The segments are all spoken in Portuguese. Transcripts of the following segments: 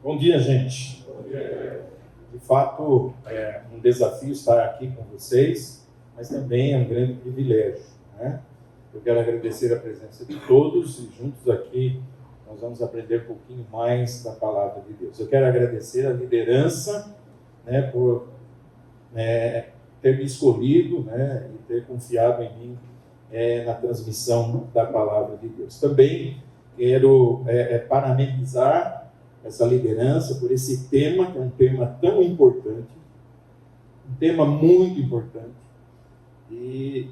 Bom dia, gente. Bom dia. De fato, é um desafio estar aqui com vocês, mas também é um grande privilégio, né? Eu quero agradecer a presença de todos e juntos aqui nós vamos aprender um pouquinho mais da palavra de Deus. Eu quero agradecer a liderança, né, por ter me escolhido, né, e ter confiado em mim na transmissão da palavra de Deus. Também quero parabenizar essa liderança por esse tema, que é um tema tão importante, um tema muito importante, e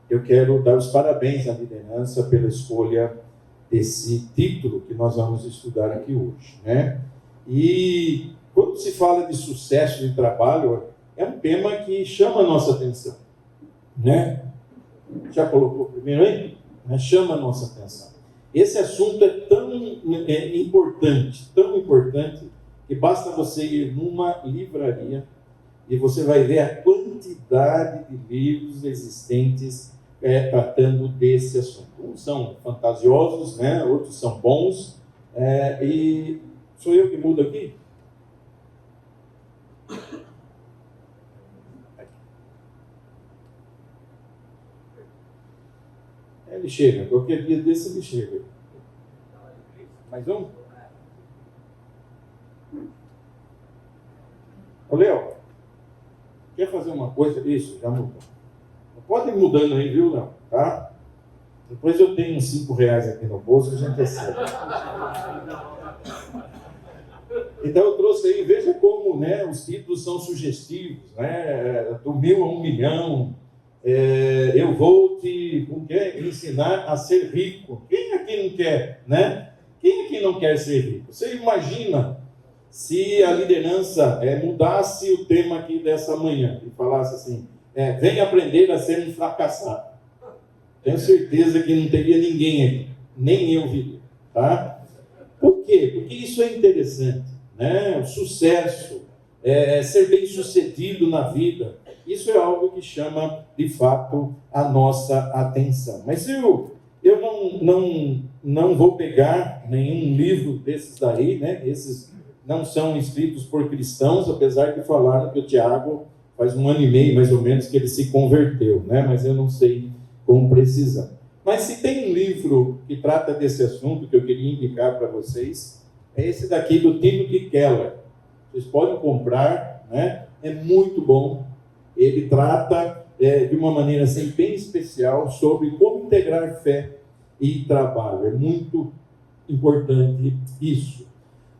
eu quero dar os parabéns à liderança pela escolha desse título que nós vamos estudar aqui hoje, né? E quando se fala de sucesso de trabalho, é um tema que chama a nossa atenção, né? Já colocou primeiro aí? Chama a nossa atenção. Esse assunto é tão importante, que basta você ir numa livraria e você vai ver a quantidade de livros existentes tratando desse assunto. Uns são fantasiosos, né? Outros são bons. E sou eu que mudo aqui? Ele chega, qualquer dia desse ele chega. Mais um? Ô, Léo, quer fazer uma coisa? Isso, já mudou. Pode ir mudando aí, viu, Léo? Tá? Depois eu tenho uns R$5 aqui no bolso, a gente recebe. Então eu trouxe aí, veja como, né, os títulos são sugestivos, né? Do 1000 a 1 milhão. Eu vou te ensinar a ser rico. Quem aqui não quer, né? Quem aqui não quer ser rico? Você imagina se a liderança mudasse o tema aqui dessa manhã e falasse assim, vem aprender a ser um fracassado. Tenho certeza que não teria ninguém aqui, nem eu viria, tá? Por quê? Porque isso é interessante, né? O sucesso, ser bem sucedido na vida, isso é algo que chama, de fato, a nossa atenção. Mas eu não vou pegar nenhum livro desses daí, né? Esses não são escritos por cristãos, apesar de falarem que o Tiago faz 1 ano e meio, mais ou menos, que ele se converteu, né? Mas eu não sei com precisão. Mas se tem um livro que trata desse assunto, que eu queria indicar para vocês, é esse daqui do Timothy Keller. Vocês podem comprar, né? É muito bom. Ele trata de uma maneira assim, bem especial sobre como integrar fé e trabalho. É muito importante isso.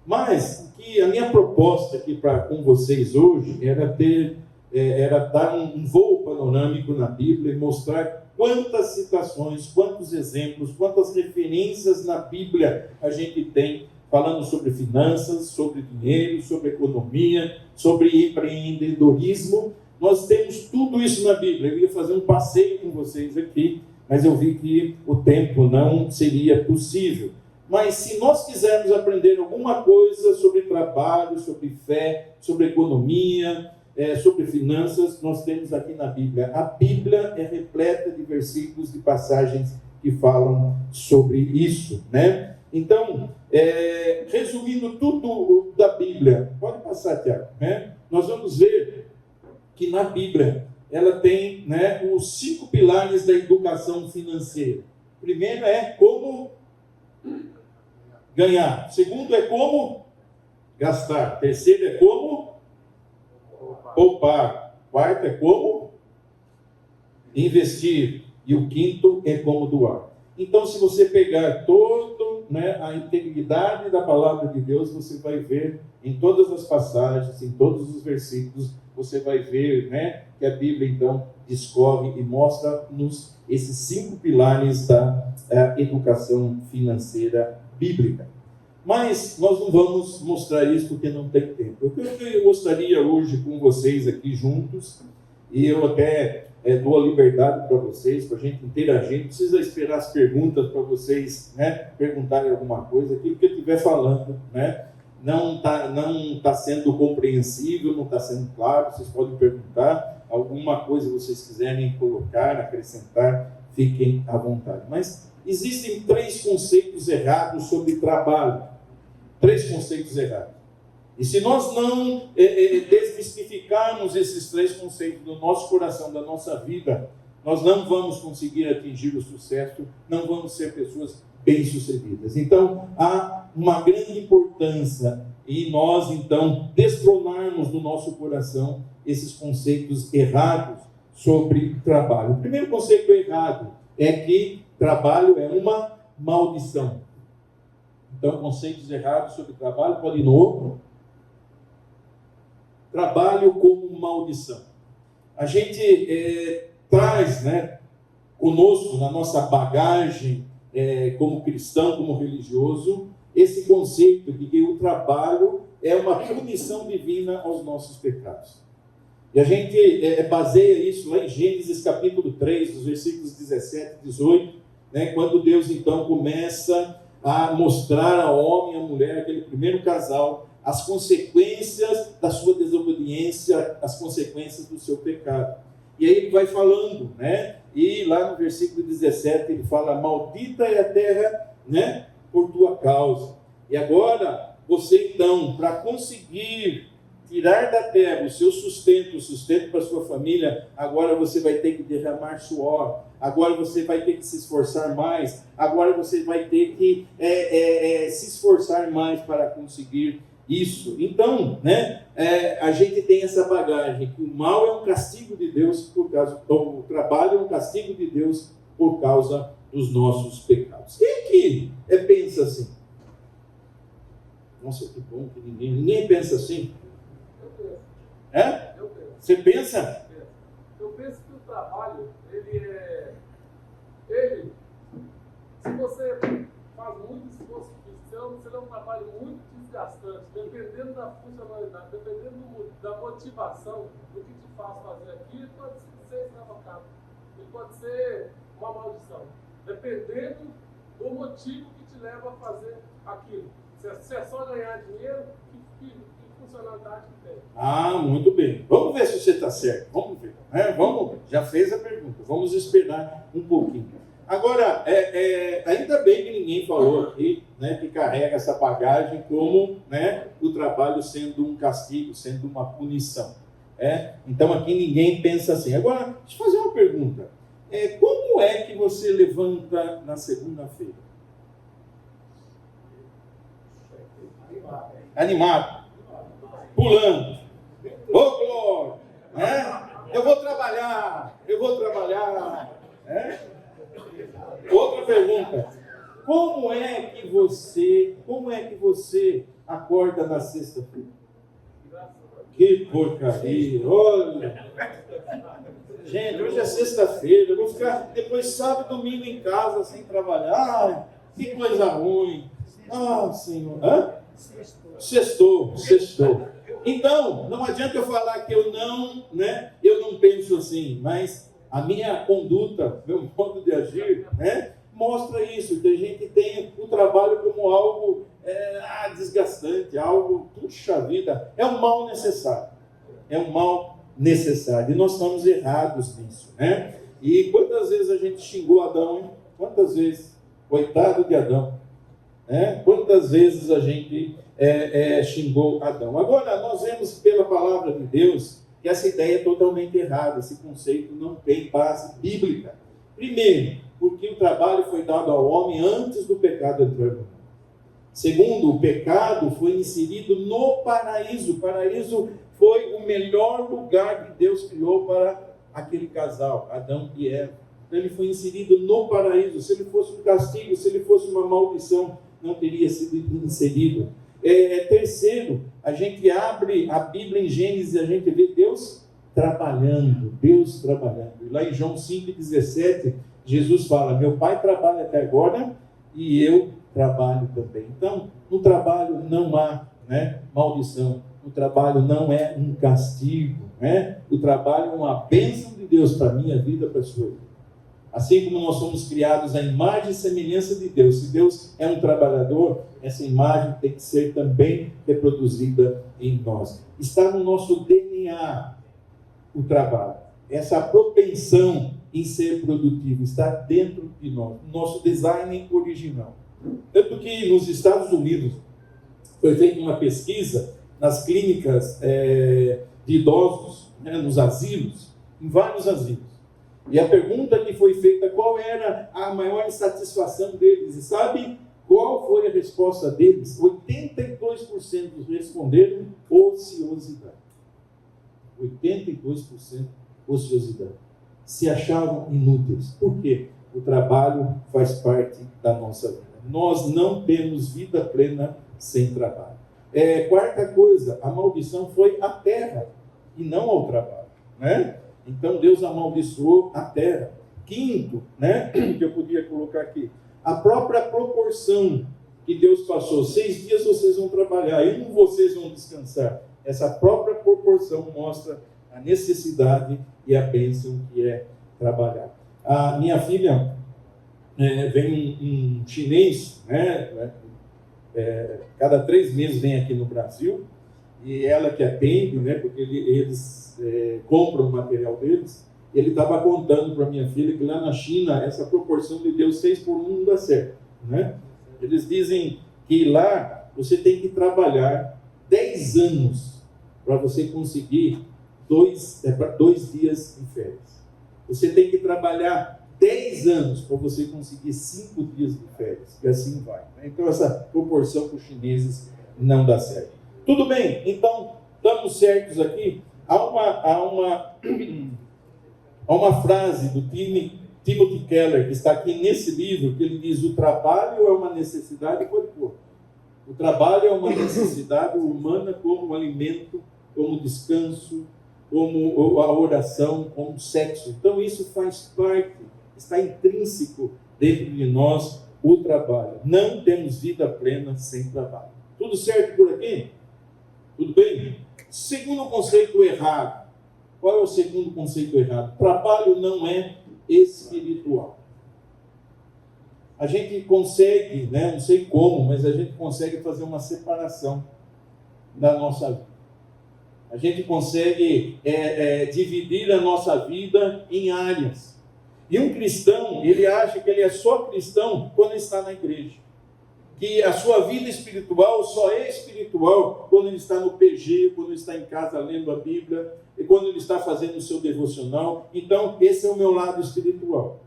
Mas que a minha proposta aqui com vocês hoje era dar um voo panorâmico na Bíblia e mostrar quantas citações, quantos exemplos, quantas referências na Bíblia a gente tem falando sobre finanças, sobre dinheiro, sobre economia, sobre empreendedorismo. Nós temos tudo isso na Bíblia. Eu ia fazer um passeio com vocês aqui, mas eu vi que o tempo não seria possível. Mas se nós quisermos aprender alguma coisa sobre trabalho, sobre fé, sobre economia, sobre finanças, nós temos aqui na Bíblia. A Bíblia é repleta de versículos, de passagens que falam sobre isso, né? Então, resumindo tudo da Bíblia, pode passar, Tiago, né? Nós vamos ver que na Bíblia ela tem, né, os 5 pilares da educação financeira. Primeiro é como ganhar. Segundo é como gastar. Terceiro é como poupar. Quarto é como investir. E o quinto é como doar. Então, se você pegar todo, né, a integridade da palavra de Deus, você vai ver em todas as passagens, em todos os versículos, você vai ver, né, que a Bíblia, então, discorre e mostra-nos esses 5 pilares da educação financeira bíblica. Mas nós não vamos mostrar isso porque não tem tempo. O que eu gostaria hoje com vocês aqui juntos, e eu até dou a liberdade para vocês, para a gente interagir, não precisa esperar as perguntas para vocês, né, perguntarem alguma coisa, aquilo que eu estiver falando, né, não tá sendo compreensível, não está sendo claro, vocês podem perguntar, alguma coisa vocês quiserem colocar, acrescentar, fiquem à vontade. Mas existem 3 conceitos errados sobre trabalho. 3 conceitos errados. E se nós não desmistificarmos esses 3 conceitos do nosso coração, da nossa vida, nós não vamos conseguir atingir o sucesso, não vamos ser pessoas bem-sucedidas. Então, há uma grande importância em nós, então, destronarmos no nosso coração esses conceitos errados sobre trabalho. O primeiro conceito errado é que trabalho é uma maldição. Então, conceitos errados sobre trabalho, pode ir no trabalho como maldição. A gente traz, conosco, na nossa bagagem, como cristão, como religioso, esse conceito de que o trabalho é uma punição divina aos nossos pecados. E a gente baseia isso lá em Gênesis capítulo 3, os versículos 17 e 18, quando Deus então começa a mostrar ao homem e à mulher, aquele primeiro casal, as consequências da sua desobediência, as consequências do seu pecado. E aí ele vai falando, e lá no versículo 17 ele fala: maldita é a terra, por tua causa. E agora, você então, para conseguir tirar da terra o seu sustento, o sustento para a sua família, agora você vai ter que derramar suor, agora você vai ter que se esforçar mais, agora você vai ter que se esforçar mais para conseguir isso. Então, a gente tem essa bagagem, que o mal é um castigo de Deus, o trabalho é um castigo de Deus por causa dos nossos pecados. Quem que pensa assim? Nossa, que bom que ninguém pensa assim. Eu penso. Eu penso. Você pensa? Eu penso que o trabalho, se você faz muito esforço cristão, será um trabalho muito desgastante, dependendo da funcionalidade, dependendo da motivação do que te faz fazer aqui, ele pode ser escravocado, ele pode ser uma maldição, dependendo do motivo que te leva a fazer aquilo. Se é só ganhar dinheiro, que funcionalidade que tem? Ah, muito bem. Vamos ver se você está certo. Vamos ver. Já fez a pergunta. Vamos esperar um pouquinho. Agora, ainda bem que ninguém falou aqui, que carrega essa bagagem como o trabalho sendo um castigo, sendo uma punição. Então aqui ninguém pensa assim. Agora, deixa eu fazer uma pergunta. Como é que você levanta na segunda-feira? Animado, pulando, glória, eu vou trabalhar. Outra pergunta: como é que você acorda na sexta-feira? Que porcaria, olha, gente, hoje é sexta-feira, eu vou ficar depois sábado e domingo em casa sem trabalhar. Que coisa ruim. Senhor, Sextou. Então, não adianta eu falar que eu não penso assim, mas a minha conduta, meu modo de agir, mostra isso, que a gente tem o trabalho como algo desgastante, algo, puxa vida, é um mal necessário. E nós estamos errados nisso, E quantas vezes a gente xingou Adão, hein? Quantas vezes? Coitado de Adão. Quantas vezes a gente xingou Adão. Agora, nós vemos pela palavra de Deus que essa ideia é totalmente errada, esse conceito não tem base bíblica. Primeiro, porque o trabalho foi dado ao homem antes do pecado entrar no mundo. Segundo, o pecado foi inserido no paraíso. O paraíso foi o melhor lugar que Deus criou para aquele casal, Adão e Eva. Então, ele foi inserido no paraíso. Se ele fosse um castigo, se ele fosse uma maldição, não teria sido inserido. Terceiro, a gente abre a Bíblia em Gênesis e a gente vê Deus trabalhando. E lá em João 5,17, Jesus fala: meu pai trabalha até agora e eu trabalho também. Então, no trabalho não há maldição. O trabalho não é um castigo. O trabalho é uma bênção de Deus para a minha vida, para a sua vida. Assim como nós somos criados à imagem e semelhança de Deus. Se Deus é um trabalhador, essa imagem tem que ser também reproduzida em nós. Está no nosso DNA o trabalho. Essa propensão em ser produtivo está dentro de nós. Nosso design original. Tanto que nos Estados Unidos foi feita uma pesquisa nas clínicas de idosos, né, nos asilos, em vários asilos. E a pergunta que foi feita, qual era a maior insatisfação deles? E sabe qual foi a resposta deles? 82% responderam ociosidade. 82% ociosidade. Se achavam inúteis. Por quê? O trabalho faz parte da nossa vida. Nós não temos vida plena sem trabalho. Quarta coisa, a maldição foi à terra e não ao trabalho, né? Então Deus amaldiçoou a terra. Quinto, né, que eu podia colocar aqui, a própria proporção que Deus passou. 6 dias vocês vão trabalhar, e vocês vão descansar. Essa própria proporção mostra a necessidade e a bênção que é trabalhar. A minha filha, vem um chinês, né, cada 3 meses vem aqui no Brasil, e ela que atende, né, porque eles compram o material deles. Ele estava contando para minha filha que lá na China essa proporção de Deus 6 por 1 não dá certo, né? Eles dizem que lá você tem que trabalhar 10 anos para você conseguir 2 dias de férias. Você tem que trabalhar 10 anos para você conseguir 5 dias de férias, e assim vai, né? Então essa proporção para os chineses não dá certo. Tudo bem, então estamos certos aqui. Há uma frase do Timothy Keller, que está aqui nesse livro, que ele diz: o trabalho é uma necessidade, pode pôr. O trabalho é uma necessidade humana como alimento, como descanso, como a oração, como sexo. Então isso faz parte, está intrínseco dentro de nós, o trabalho. Não temos vida plena sem trabalho. Tudo certo por aqui? Tudo bem? Segundo conceito errado. Qual é o segundo conceito errado? Trabalho não é espiritual. A gente consegue, né, não sei como, mas a gente consegue fazer uma separação da nossa vida. A gente consegue dividir a nossa vida em áreas. E um cristão, ele acha que ele é só cristão quando está na igreja. Que a sua vida espiritual só é espiritual quando ele está no PG, quando ele está em casa lendo a Bíblia, e quando ele está fazendo o seu devocional. Então, esse é o meu lado espiritual.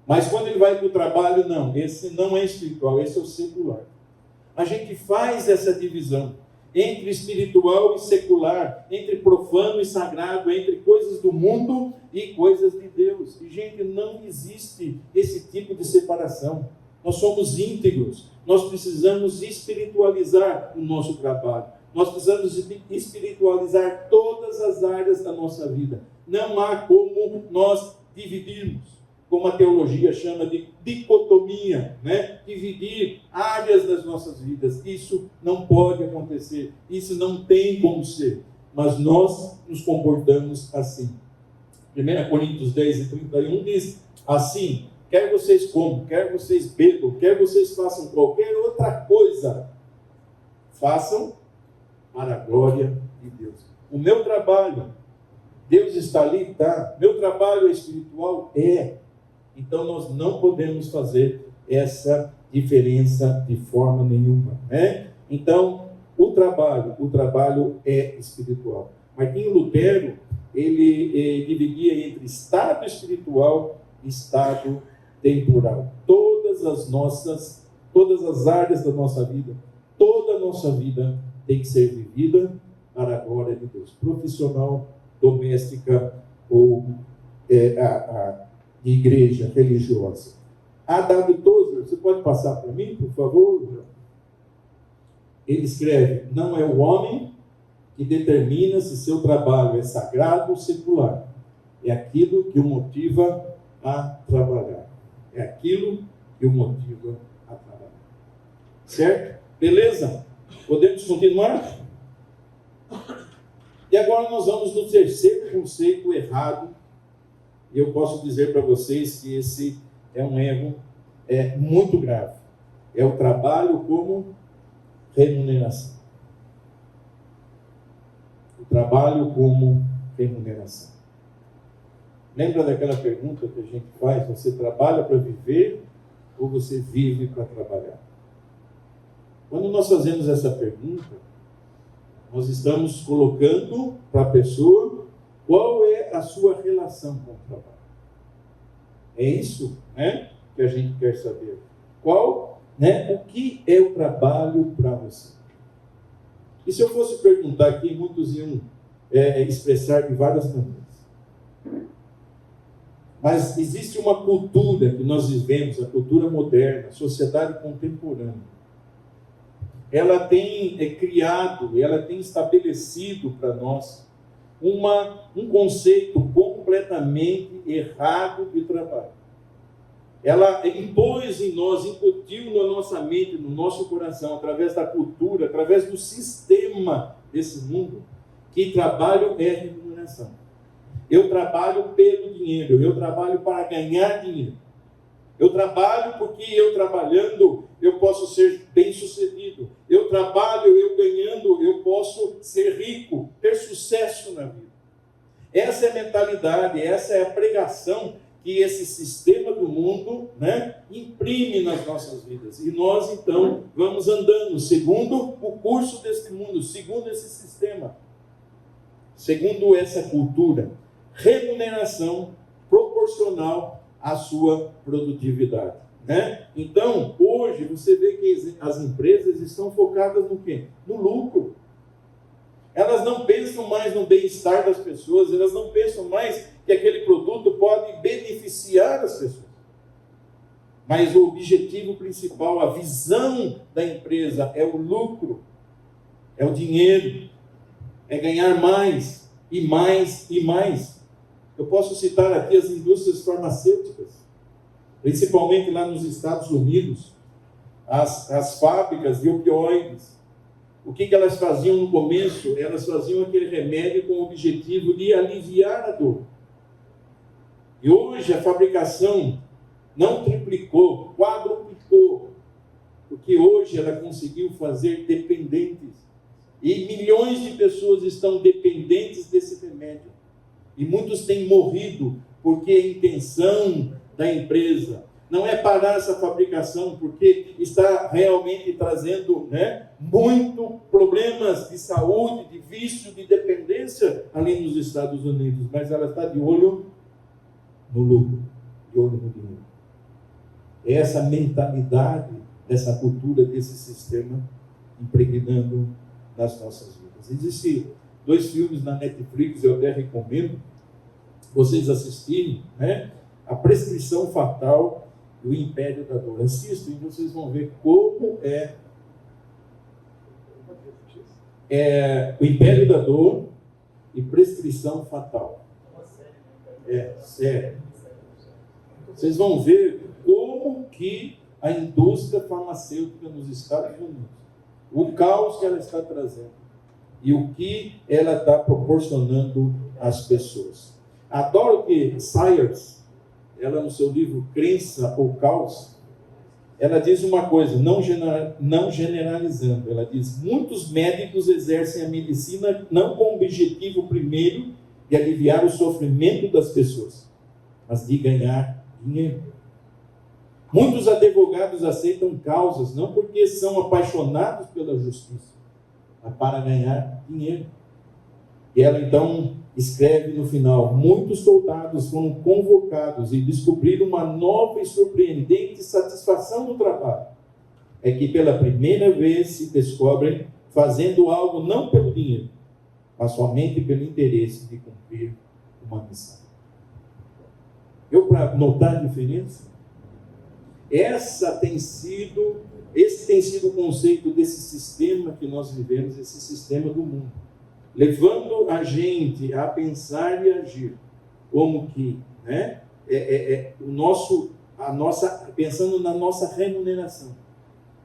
Mas quando ele vai para o trabalho, não, esse não é espiritual, esse é o secular. A gente faz essa divisão entre espiritual e secular, entre profano e sagrado, entre coisas do mundo e coisas de Deus. E, gente, não existe esse tipo de separação. Nós somos íntegros, nós precisamos espiritualizar o nosso trabalho, nós precisamos espiritualizar todas as áreas da nossa vida. Não há como nós dividirmos, como a teologia chama de dicotomia, né? Dividir áreas das nossas vidas. Isso não pode acontecer, isso não tem como ser, mas nós nos comportamos assim. 1 Coríntios 10:31 diz assim: quer vocês comam, quer vocês bebam, quer vocês façam qualquer outra coisa, façam para a glória de Deus. O meu trabalho, Deus está ali? Tá. Meu trabalho é espiritual? É. Então nós não podemos fazer essa diferença de forma nenhuma, né? Então, o trabalho é espiritual. Martinho Lutero, ele dividia entre estado espiritual e estado temporal. Todas as áreas da nossa vida, toda a nossa vida tem que ser vivida para a glória de Deus. Profissional, doméstica ou a igreja religiosa. A.W. Tozer, você pode passar para mim, por favor? Ele escreve: não é o homem que determina se seu trabalho é sagrado ou secular. É aquilo que o motiva a trabalhar. É aquilo que o motiva a trabalhar. Certo? Beleza? Podemos continuar? E agora nós vamos no terceiro conceito errado. E eu posso dizer para vocês que esse é um erro muito grave. É o trabalho como remuneração. O trabalho como remuneração. Lembra daquela pergunta que a gente faz? Você trabalha para viver ou você vive para trabalhar? Quando nós fazemos essa pergunta, Nós estamos colocando para a pessoa qual é a sua relação com o trabalho. É isso, né, que a gente quer saber. Qual, né, o que é o trabalho para você? E se eu fosse perguntar aqui, muitos iam expressar de várias maneiras. Mas existe uma cultura que nós vivemos, a cultura moderna, a sociedade contemporânea. Ela tem criado, ela tem estabelecido para nós um conceito completamente errado de trabalho. Ela impôs em nós, incutiu na nossa mente, no nosso coração, através da cultura, através do sistema desse mundo, que trabalho é remuneração. Eu trabalho pelo dinheiro, eu trabalho para ganhar dinheiro. Eu trabalho porque eu trabalhando, eu posso ser bem-sucedido. Eu trabalho, eu ganhando, eu posso ser rico, ter sucesso na vida. Essa é a mentalidade, essa é a pregação que esse sistema do mundo, né, imprime nas nossas vidas. E nós, então, vamos andando segundo o curso deste mundo, segundo esse sistema, segundo essa cultura. Remuneração proporcional à sua produtividade, né? Então, hoje, você vê que as empresas estão focadas no quê? No lucro. Elas não pensam mais no bem-estar das pessoas, elas não pensam mais que aquele produto pode beneficiar as pessoas. Mas o objetivo principal, a visão da empresa é o lucro, é o dinheiro, é ganhar mais e mais e mais. Eu posso citar aqui as indústrias farmacêuticas, principalmente lá nos Estados Unidos, as fábricas de opioides. O que elas faziam no começo? Elas faziam aquele remédio com o objetivo de aliviar a dor. E hoje a fabricação não triplicou, quadruplicou, porque hoje ela conseguiu fazer dependentes. E milhões de pessoas estão dependentes desse remédio. E muitos têm morrido porque a intenção da empresa não é parar essa fabricação, porque está realmente trazendo, né, muito problemas de saúde, de vício, de dependência ali nos Estados Unidos. Mas ela está de olho no lucro, de olho no dinheiro. É essa mentalidade, dessa cultura, desse sistema impregnando nas nossas vidas. Existem 2 filmes na Netflix, eu até recomendo vocês assistirem, né? A Prescrição Fatal e o Império da Dor. Assistam e vocês vão ver como o Império da Dor e Prescrição Fatal. Sério. Vocês vão ver como que a indústria farmacêutica nos Estados Unidos, o caos que ela está trazendo e o que ela está proporcionando às pessoas. A Dorothy Sayers, ela no seu livro Crença ou Caos, ela diz uma coisa, não generalizando, ela diz: muitos médicos exercem a medicina não com o objetivo primeiro de aliviar o sofrimento das pessoas, mas de ganhar dinheiro. Muitos advogados aceitam causas não porque são apaixonados pela justiça, mas para ganhar dinheiro. E ela então escreve no final: muitos soldados foram convocados e descobriram uma nova e surpreendente satisfação no trabalho. É que pela primeira vez se descobrem fazendo algo não pelo dinheiro, mas somente pelo interesse de cumprir uma missão. Eu, para notar a diferença, esse tem sido o conceito desse sistema que nós vivemos, esse sistema do mundo, levando a gente a pensar e agir como que, né, pensando na nossa remuneração,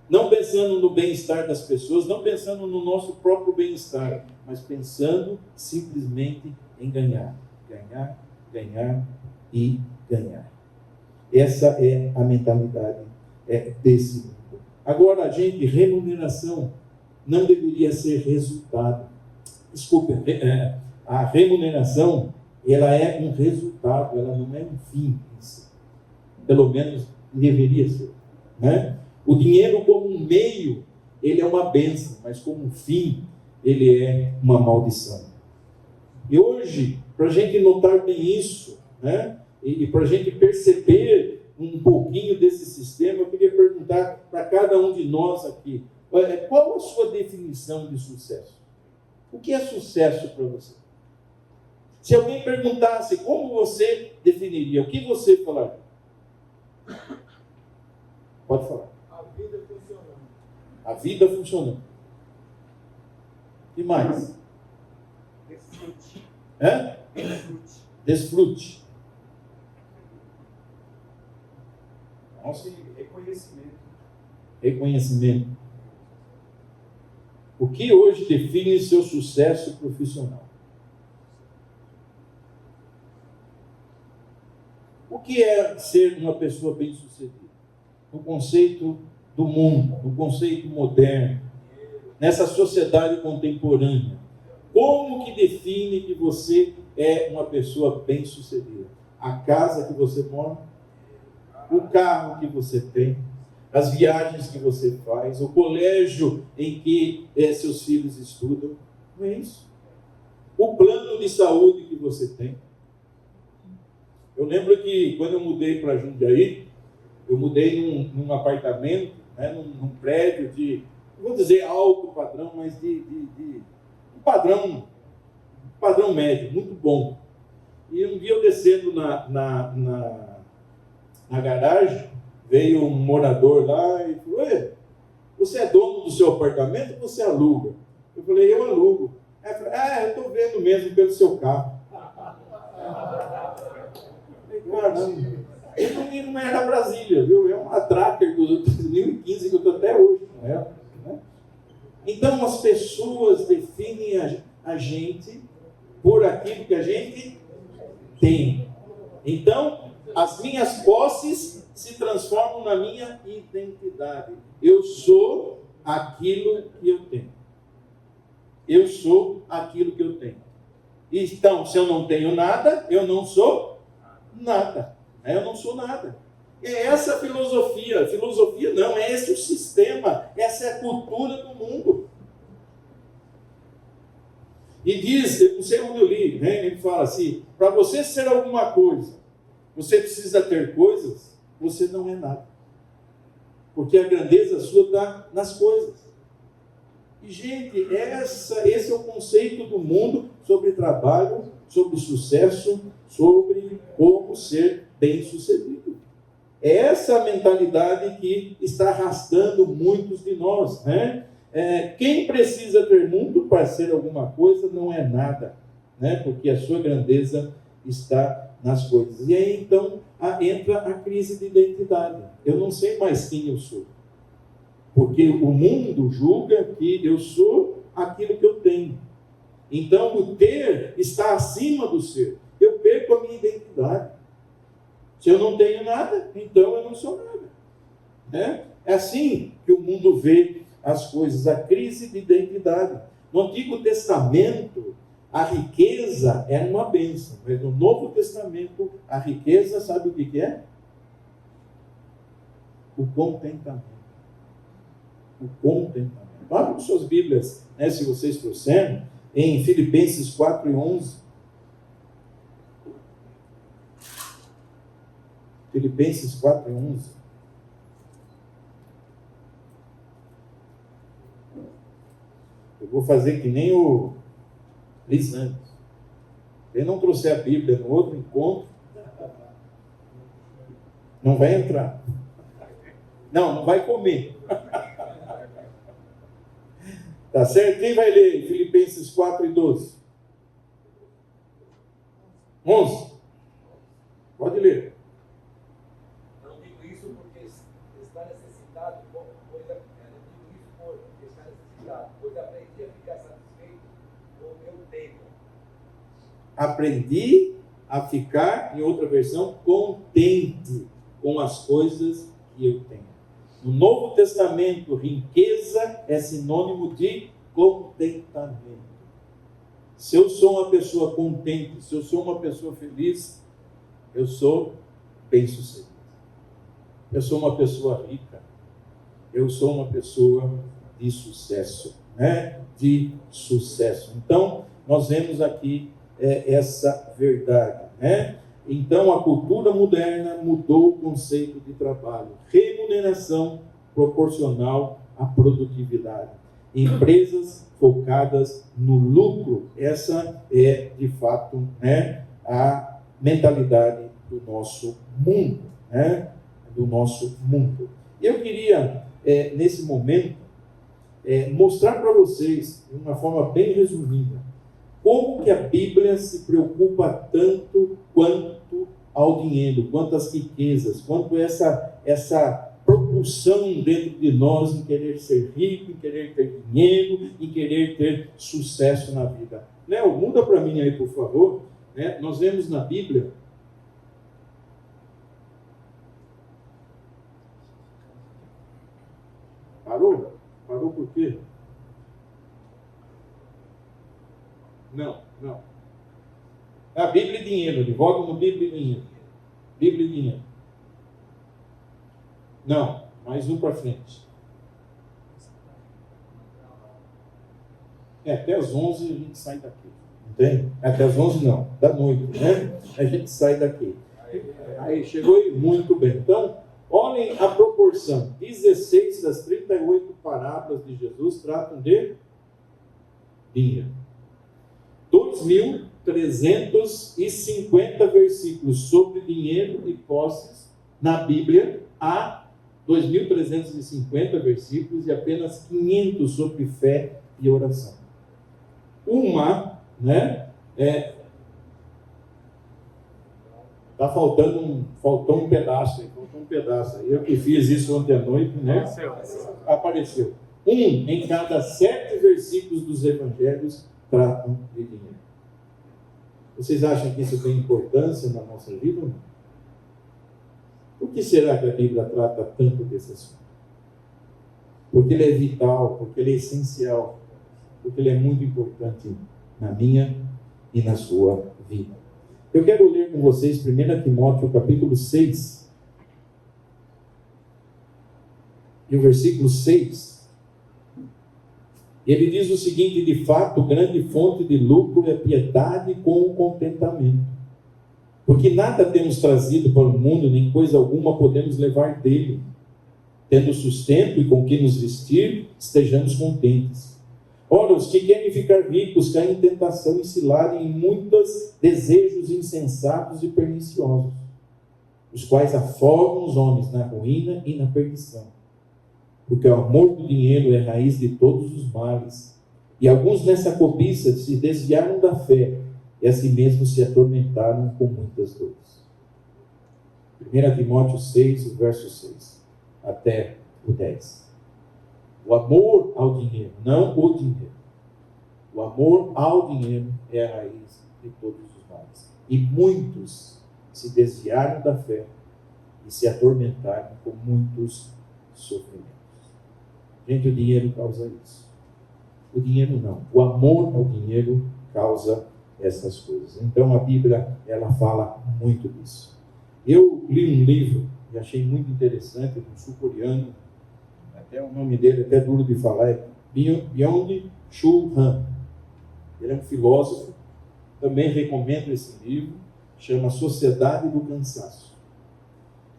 não pensando no bem-estar das pessoas, não pensando no nosso próprio bem-estar, mas pensando simplesmente em ganhar, ganhar, ganhar e ganhar. Essa é a mentalidade desse mundo. Agora, gente, remuneração não deveria ser resultado. Desculpe, a remuneração, ela é um resultado, ela não é um fim em si. Pelo menos deveria ser, né? O dinheiro como um meio, ele é uma bênção, mas como um fim, ele é uma maldição. E hoje, para a gente notar bem isso, né, e para a gente perceber um pouquinho desse sistema, eu queria perguntar para cada um de nós aqui, qual a sua definição de sucesso? O que é sucesso para você? Se alguém perguntasse como você definiria, o que você falaria? Pode falar. A vida funcionando. A vida funcionando. E mais? Desfrute. Desfrute. Desfrute. Nossa, reconhecimento. Reconhecimento. O que hoje define seu sucesso profissional? O que é ser uma pessoa bem-sucedida? No conceito do mundo, no conceito moderno, nessa sociedade contemporânea. Como que define que você é uma pessoa bem-sucedida? A casa que você mora, o carro que você tem, as viagens que você faz, o colégio em que seus filhos estudam, não é isso? O plano de saúde que você tem. Eu lembro que quando eu mudei para Jundiaí, eu mudei num apartamento, né, num prédio de, não vou dizer alto padrão, mas de um padrão médio, muito bom. E um dia eu descendo na garagem, veio um morador lá e falou: você é dono do seu apartamento ou você aluga? Eu falei: eu alugo. Aí eu falei: eu estou vendo mesmo pelo seu carro. Caramba, eu não era Brasília, viu? É uma Tracker do 2015 que eu estou até hoje com ela, né? Então as pessoas definem a gente por aquilo que a gente tem. Então, as minhas posses se transformam na minha identidade. Eu sou aquilo que eu tenho. Eu sou aquilo que eu tenho. Então, se eu não tenho nada, eu não sou nada. Eu não sou nada. É essa a filosofia. Filosofia não, é esse o sistema. Essa é a cultura do mundo. E diz, eu não sei onde eu li, né? Ele fala assim: para você ser alguma coisa, você precisa ter coisas, você não é nada. Porque a grandeza sua está nas coisas. E, gente, esse é o conceito do mundo sobre trabalho, sobre sucesso, sobre como ser bem-sucedido. É essa a mentalidade que está arrastando muitos de nós, né? Quem precisa ter muito para ser alguma coisa não é nada, né? Porque a sua grandeza está nas coisas. E aí, então, entra a crise de identidade. Eu não sei mais quem eu sou. Porque o mundo julga que eu sou aquilo que eu tenho. Então, o ter está acima do ser. Eu perco a minha identidade. Se eu não tenho nada, então eu não sou nada. Né? É assim que o mundo vê as coisas, a crise de identidade. No Antigo Testamento, a riqueza era uma bênção, mas no Novo Testamento, a riqueza, sabe o que é? O contentamento. O contentamento. Abram suas Bíblias, né, se vocês trouxeram, em Filipenses 4:11. Filipenses 4:11. Eu vou fazer que nem o Lisandro. Ele não trouxer a Bíblia no outro encontro, não vai entrar. Não vai comer. Tá certo? Quem vai ler Filipenses 4:12? 11. Pode ler. Não digo isso porque está necessitado, pois aprendi a ficar satisfeito com o meu tempo. Aprendi a ficar, em outra versão, contente com as coisas que eu tenho. No Novo Testamento, riqueza é sinônimo de contentamento. Se eu sou uma pessoa contente, se eu sou uma pessoa feliz, eu sou bem-sucedido. Eu sou uma pessoa rica. Eu sou uma pessoa de sucesso. né, de sucesso. Então, nós vemos aqui essa verdade, né? Então, a cultura moderna mudou o conceito de trabalho. Remuneração proporcional à produtividade. Empresas focadas no lucro. Essa é, de fato, né, a mentalidade do nosso mundo, né? Do nosso mundo. Eu queria, nesse momento, mostrar para vocês, de uma forma bem resumida, como que a Bíblia se preocupa tanto quanto ao dinheiro, quanto às riquezas, quanto essa propulsão dentro de nós em querer ser rico, em querer ter dinheiro, em querer ter sucesso na vida. Léo, muda para mim aí, por favor. Né? Nós vemos na Bíblia Parou? Parou por quê? Não. A Bíblia e dinheiro. De volta no Bíblia e dinheiro. Bíblia e dinheiro. Não. Mais um para frente. Até as 11 a gente sai daqui. Entende? Até as 11 não. Da noite, né? A gente sai daqui. Aí chegou aí. Muito bem. Então, olhem a proporção. 16 das 38 parábolas de Jesus tratam de dinheiro. 2.350 versículos sobre dinheiro e posses na Bíblia. Há 2.350 versículos e apenas 500 sobre fé e oração. Faltou um pedaço aí. Eu que fiz isso ontem à noite, né? Apareceu. Em cada 7 versículos dos evangelhos tratam de dinheiro. Vocês acham que isso tem importância na nossa vida ou não? Por que será que a Bíblia trata tanto desse assunto? Porque ele é vital, porque ele é essencial, porque ele é muito importante na minha e na sua vida. Eu quero ler com vocês 1 Timóteo capítulo 6 e o versículo 6. Ele diz o seguinte: de fato, grande fonte de lucro é a piedade com o contentamento. Porque nada temos trazido para o mundo, nem coisa alguma podemos levar dele. Tendo sustento e com que nos vestir, estejamos contentes. Ora, os que querem ficar ricos caem em tentação e cilarem em muitos desejos insensatos e perniciosos, os quais afogam os homens na ruína e na perdição. Porque o amor do dinheiro é a raiz de todos os males. E alguns nessa cobiça se desviaram da fé e a si mesmos se atormentaram com muitas dores. 1 Timóteo 6, o verso 6, até o 10. O amor ao dinheiro, não o dinheiro. O amor ao dinheiro é a raiz de todos os males. E muitos se desviaram da fé e se atormentaram com muitos sofrimentos. Gente, o dinheiro causa isso. O dinheiro não. O amor ao dinheiro causa essas coisas. Então a Bíblia, ela fala muito disso. Eu li um livro e achei muito interessante, de um sul-coreano, até o nome dele é até duro de falar, é Byung-Chul Han. Ele é um filósofo, também recomendo esse livro, chama Sociedade do Cansaço.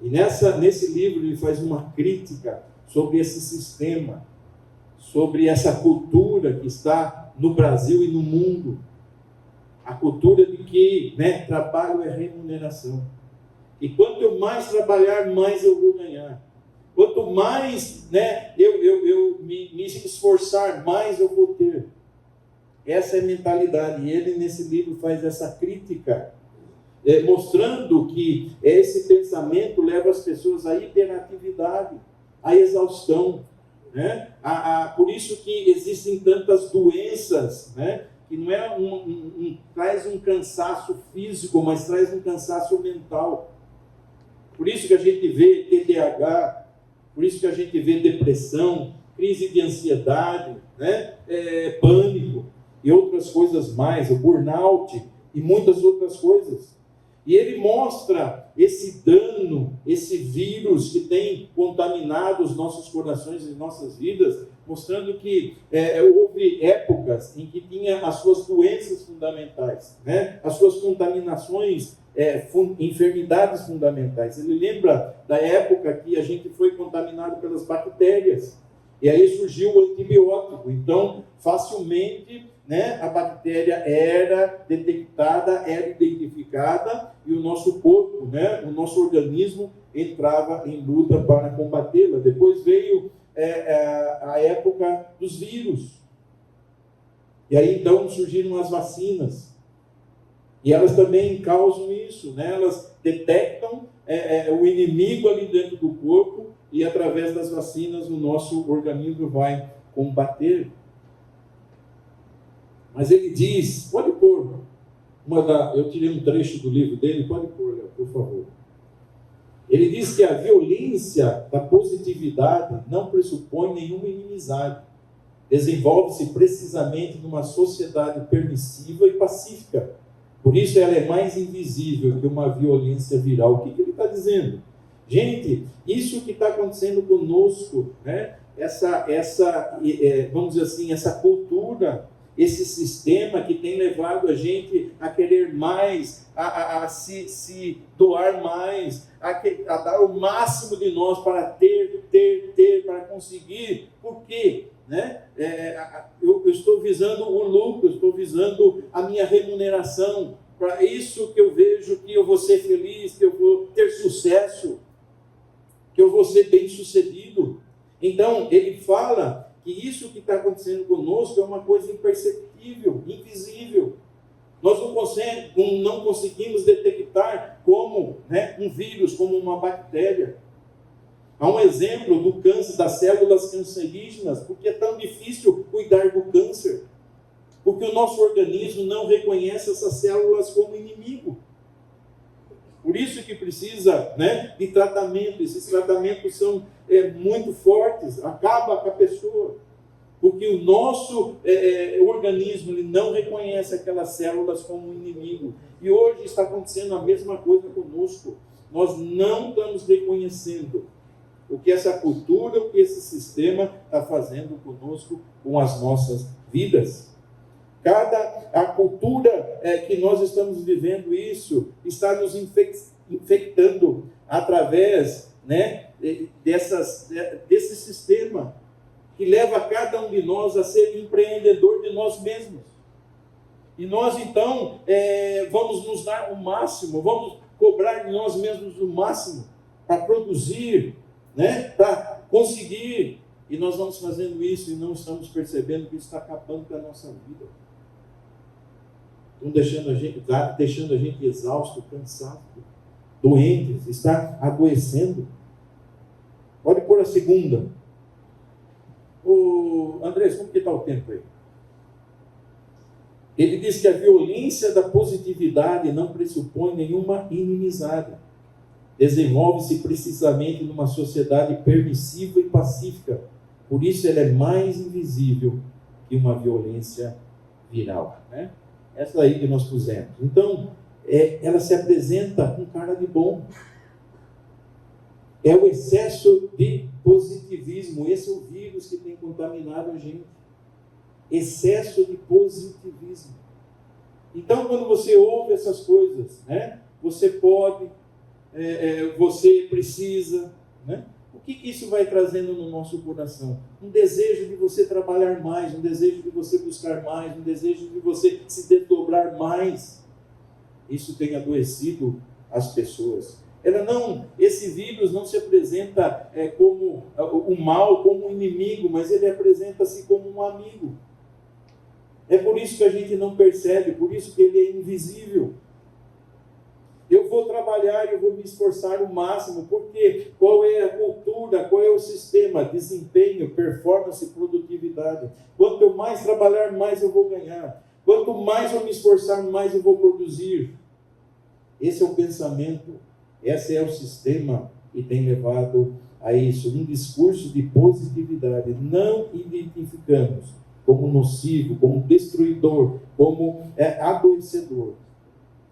E nesse livro ele faz uma crítica sobre esse sistema, sobre essa cultura que está no Brasil e no mundo. A cultura de que, trabalho é remuneração. E quanto eu mais trabalhar, mais eu vou ganhar. Quanto mais eu me esforçar, mais eu vou ter. Essa é a mentalidade. E ele, nesse livro, faz essa crítica, mostrando que esse pensamento leva as pessoas à hiperatividade, à exaustão. Por isso que existem tantas doenças, que não é traz um cansaço físico, mas traz um cansaço mental. Por isso que a gente vê TDAH, por isso que a gente vê depressão, crise de ansiedade, pânico e outras coisas mais, o burnout e muitas outras coisas. E ele mostra esse dano, esse vírus que tem contaminado os nossos corações e nossas vidas, mostrando que houve épocas em que tinha as suas doenças fundamentais, né? As suas contaminações, enfermidades fundamentais. Ele lembra da época que a gente foi contaminado pelas bactérias, e aí surgiu o antibiótico. Então, facilmente, né, a bactéria era detectada, era identificada, e o nosso corpo, né, o nosso organismo entrava em luta para combatê-la. Depois veio a época dos vírus. E aí então surgiram as vacinas. E elas também causam isso, né? Elas detectam o inimigo ali dentro do corpo, e através das vacinas o nosso organismo vai combater. Mas ele diz, pode pôr, eu tirei um trecho do livro dele, pode pôr, Léo, por favor. Ele diz que a violência da positividade não pressupõe nenhuma inimizade. Desenvolve-se precisamente numa sociedade permissiva e pacífica. Por isso ela é mais invisível que uma violência viral. O que ele está dizendo? Gente, isso que está acontecendo conosco, né? Vamos dizer assim, essa cultura, esse sistema que tem levado a gente a querer mais, a se doar mais, a dar o máximo de nós para ter, para conseguir. Por quê? Né? Eu estou visando o lucro, eu estou visando a minha remuneração. Para isso que eu vejo que eu vou ser feliz, que eu vou ter sucesso, que eu vou ser bem sucedido. Então, ele fala que isso que está acontecendo conosco é uma coisa imperceptível, invisível. Nós não conseguimos detectar como, né, um vírus, como uma bactéria. Há um exemplo do câncer, das células cancerígenas, porque é tão difícil cuidar do câncer. Porque o nosso organismo não reconhece essas células como inimigo. Por isso que precisa, né, de tratamento. Esses tratamentos são muito fortes, acaba com a pessoa. Porque o nosso organismo ele não reconhece aquelas células como inimigo. E hoje está acontecendo a mesma coisa conosco. Nós não estamos reconhecendo o que essa cultura, o que esse sistema está fazendo conosco, com as nossas vidas. A cultura que nós estamos vivendo isso está nos infectando através, né, desse sistema que leva cada um de nós a ser empreendedor de nós mesmos. E nós então vamos nos dar o máximo, vamos cobrar de nós mesmos o máximo para produzir, né, para conseguir. E nós vamos fazendo isso e não estamos percebendo que isso está acabando com a nossa vida. Estão deixando a gente exausto, cansado, doentes, está adoecendo. Pode pôr a segunda. Andrés, como que está o tempo aí? Ele diz que a violência da positividade não pressupõe nenhuma inimizade. Desenvolve-se precisamente numa sociedade permissiva e pacífica. Por isso ela é mais invisível que uma violência viral, né? Essa aí que nós pusemos. Então, ela se apresenta com cara de bom. É o excesso de positivismo. Esse é o vírus que tem contaminado a gente. Excesso de positivismo. Então, quando você ouve essas coisas, né, você pode, você precisa, né? O que isso vai trazendo no nosso coração? Um desejo de você trabalhar mais, um desejo de você buscar mais, um desejo de você se desdobrar mais. Isso tem adoecido as pessoas. Esse vírus não se apresenta como o mal, como um inimigo, mas ele apresenta-se como um amigo. É por isso que a gente não percebe, por isso que ele é invisível. Eu vou trabalhar, eu vou me esforçar o máximo, porque qual é a cultura, qual é o sistema? Desempenho, performance, produtividade. Quanto eu mais trabalhar, mais eu vou ganhar. Quanto mais eu me esforçar, mais eu vou produzir. Esse é o pensamento, esse é o sistema que tem levado a isso. Um discurso de positividade. Não identificamos como nocivo, como destruidor, como adoecedor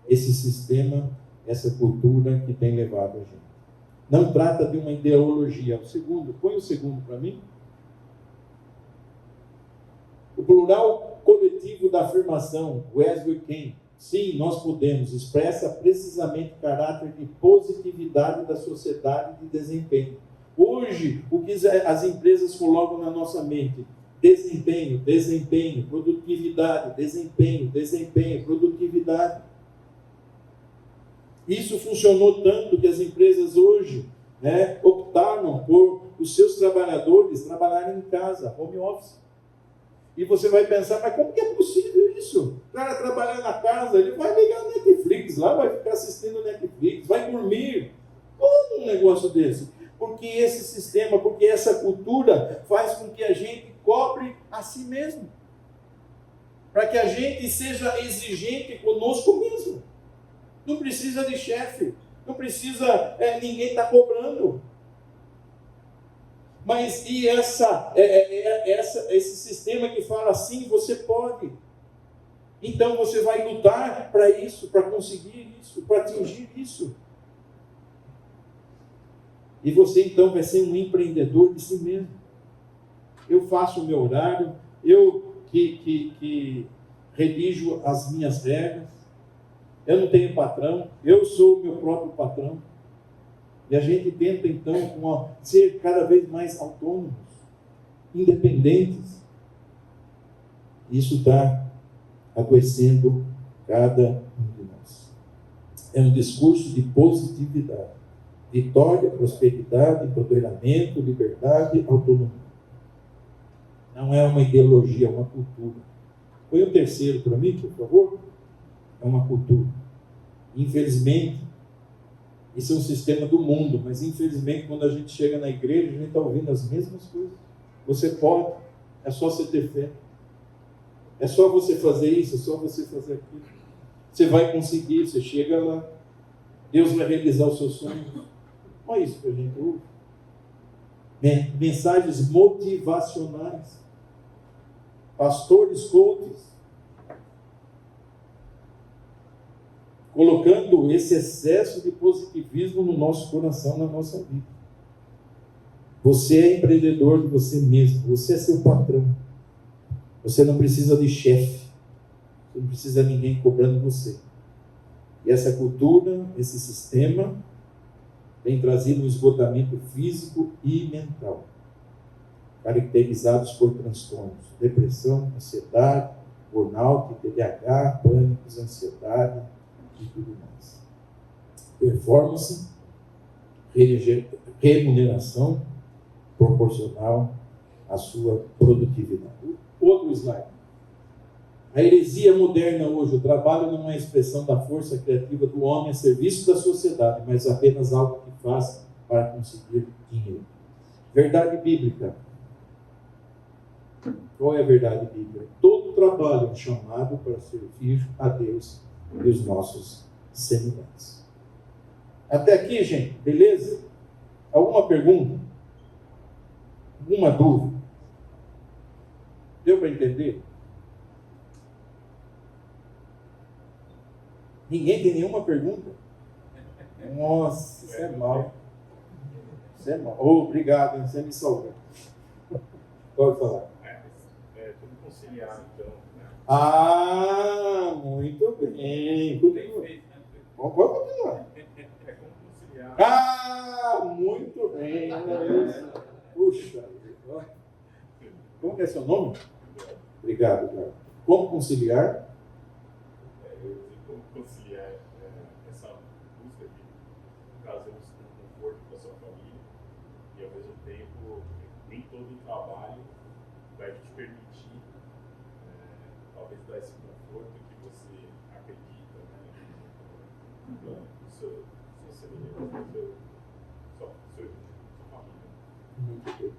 esse sistema, essa cultura que tem levado a gente. Não trata de uma ideologia. Põe o segundo para mim. O plural coletivo da afirmação, "Yes, we can", sim, nós podemos, expressa precisamente o caráter de positividade da sociedade de desempenho. Hoje, o que as empresas colocam na nossa mente? Desempenho, desempenho, produtividade, desempenho, desempenho, produtividade. Isso funcionou tanto que as empresas hoje, optaram por os seus trabalhadores trabalharem em casa, home office. E você vai pensar, mas como que é possível isso? O cara trabalhar na casa, ele vai ligar o Netflix lá, vai ficar assistindo Netflix, vai dormir. Como um negócio desse? Porque esse sistema, porque essa cultura faz com que a gente cobre a si mesmo. Para que a gente seja exigente conosco mesmo. Não precisa de chefe, não precisa, ninguém está cobrando. Mas e esse sistema que fala assim, você pode. Então você vai lutar para isso, para conseguir isso, para atingir isso. E você então vai ser um empreendedor de si mesmo. Eu faço o meu horário, eu que redijo as minhas regras, eu não tenho patrão, eu sou o meu próprio patrão. E a gente tenta então ser cada vez mais autônomos, independentes. Isso está adoecendo cada um de nós. É um discurso de positividade, vitória, prosperidade, empoderamento, liberdade, autonomia. Não é uma ideologia, é uma cultura. Põe o terceiro para mim, por favor. É uma cultura. Infelizmente, isso é um sistema do mundo, mas infelizmente quando a gente chega na igreja, a gente está ouvindo as mesmas coisas. Você pode, é só você ter fé. É só você fazer isso, é só você fazer aquilo. Você vai conseguir, você chega lá. Deus vai realizar os seus sonhos. Não é isso que a gente ouve. Mensagens motivacionais. Pastores coaches. Colocando esse excesso de positivismo no nosso coração, na nossa vida. Você é empreendedor de você mesmo. Você é seu patrão. Você não precisa de chefe. Você não precisa de ninguém cobrando você. E essa cultura, esse sistema, tem trazido um esgotamento físico e mental, caracterizados por transtornos, depressão, ansiedade, burnout, TDAH, pânicos, ansiedade e tudo mais. Performance, remuneração proporcional à sua produtividade. Outro slide. A heresia moderna hoje, o trabalho não é expressão da força criativa do homem a serviço da sociedade, mas apenas algo que faz para conseguir dinheiro. Verdade bíblica. Qual é a verdade bíblica? Todo trabalho é um chamado para servir a Deus e os nossos semelhantes. Até aqui, gente, beleza? Alguma pergunta? Alguma dúvida? Deu para entender? Ninguém tem nenhuma pergunta? Nossa, isso é mal. Isso é mal. Obrigado, você me salvou. Pode falar. Como conciliar, então, né? Ah, muito bem. Pode continuar. Como conciliar. Ah, muito bem. Puxa. Como é seu nome? Obrigado, cara. Como conciliar? Como conciliar essa busca de trazer um conforto para sua família e, ao mesmo tempo, nem todo o trabalho vai te permitir, talvez, dar esse conforto que você acredita, né? Sua semelhança, sua família. Muito bem.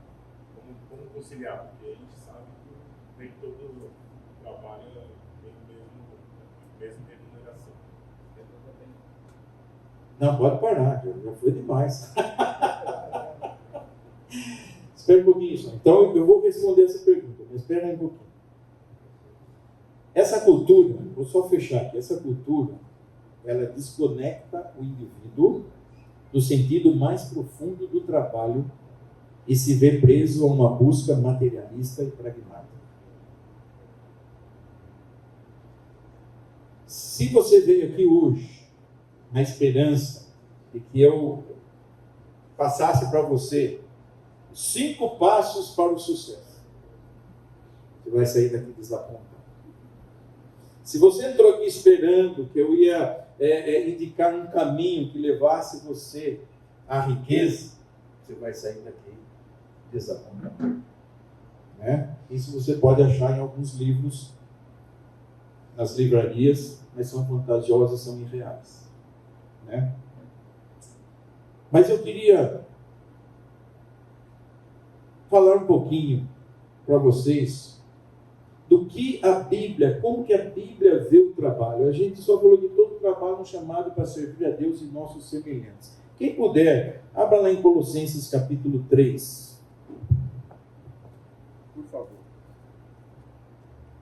Como conciliar? Porque a gente sabe que nem todo trabalho tem a mesma remuneração. Não, pode parar, já foi demais. Espera um pouquinho só. Então, eu vou responder essa pergunta, mas espera aí um pouquinho. Essa cultura, vou só fechar aqui, essa cultura, ela desconecta o indivíduo do sentido mais profundo do trabalho e se vê preso a uma busca materialista e pragmática. Se você veio aqui hoje na esperança de que eu passasse para você 5 passos para o sucesso, você vai sair daqui desapontado. Se você entrou aqui esperando que eu ia indicar um caminho que levasse você à riqueza, você vai sair daqui desapontado. Né? Isso você pode achar em alguns livros, nas livrarias, mas são fantasiosas, são irreais. Né? Mas eu queria falar um pouquinho para vocês do que a Bíblia, como que a Bíblia vê o trabalho. A gente só falou que todo trabalho é um chamado para servir a Deus e nossos semelhantes. Quem puder, abra lá em Colossenses capítulo 3. Por favor.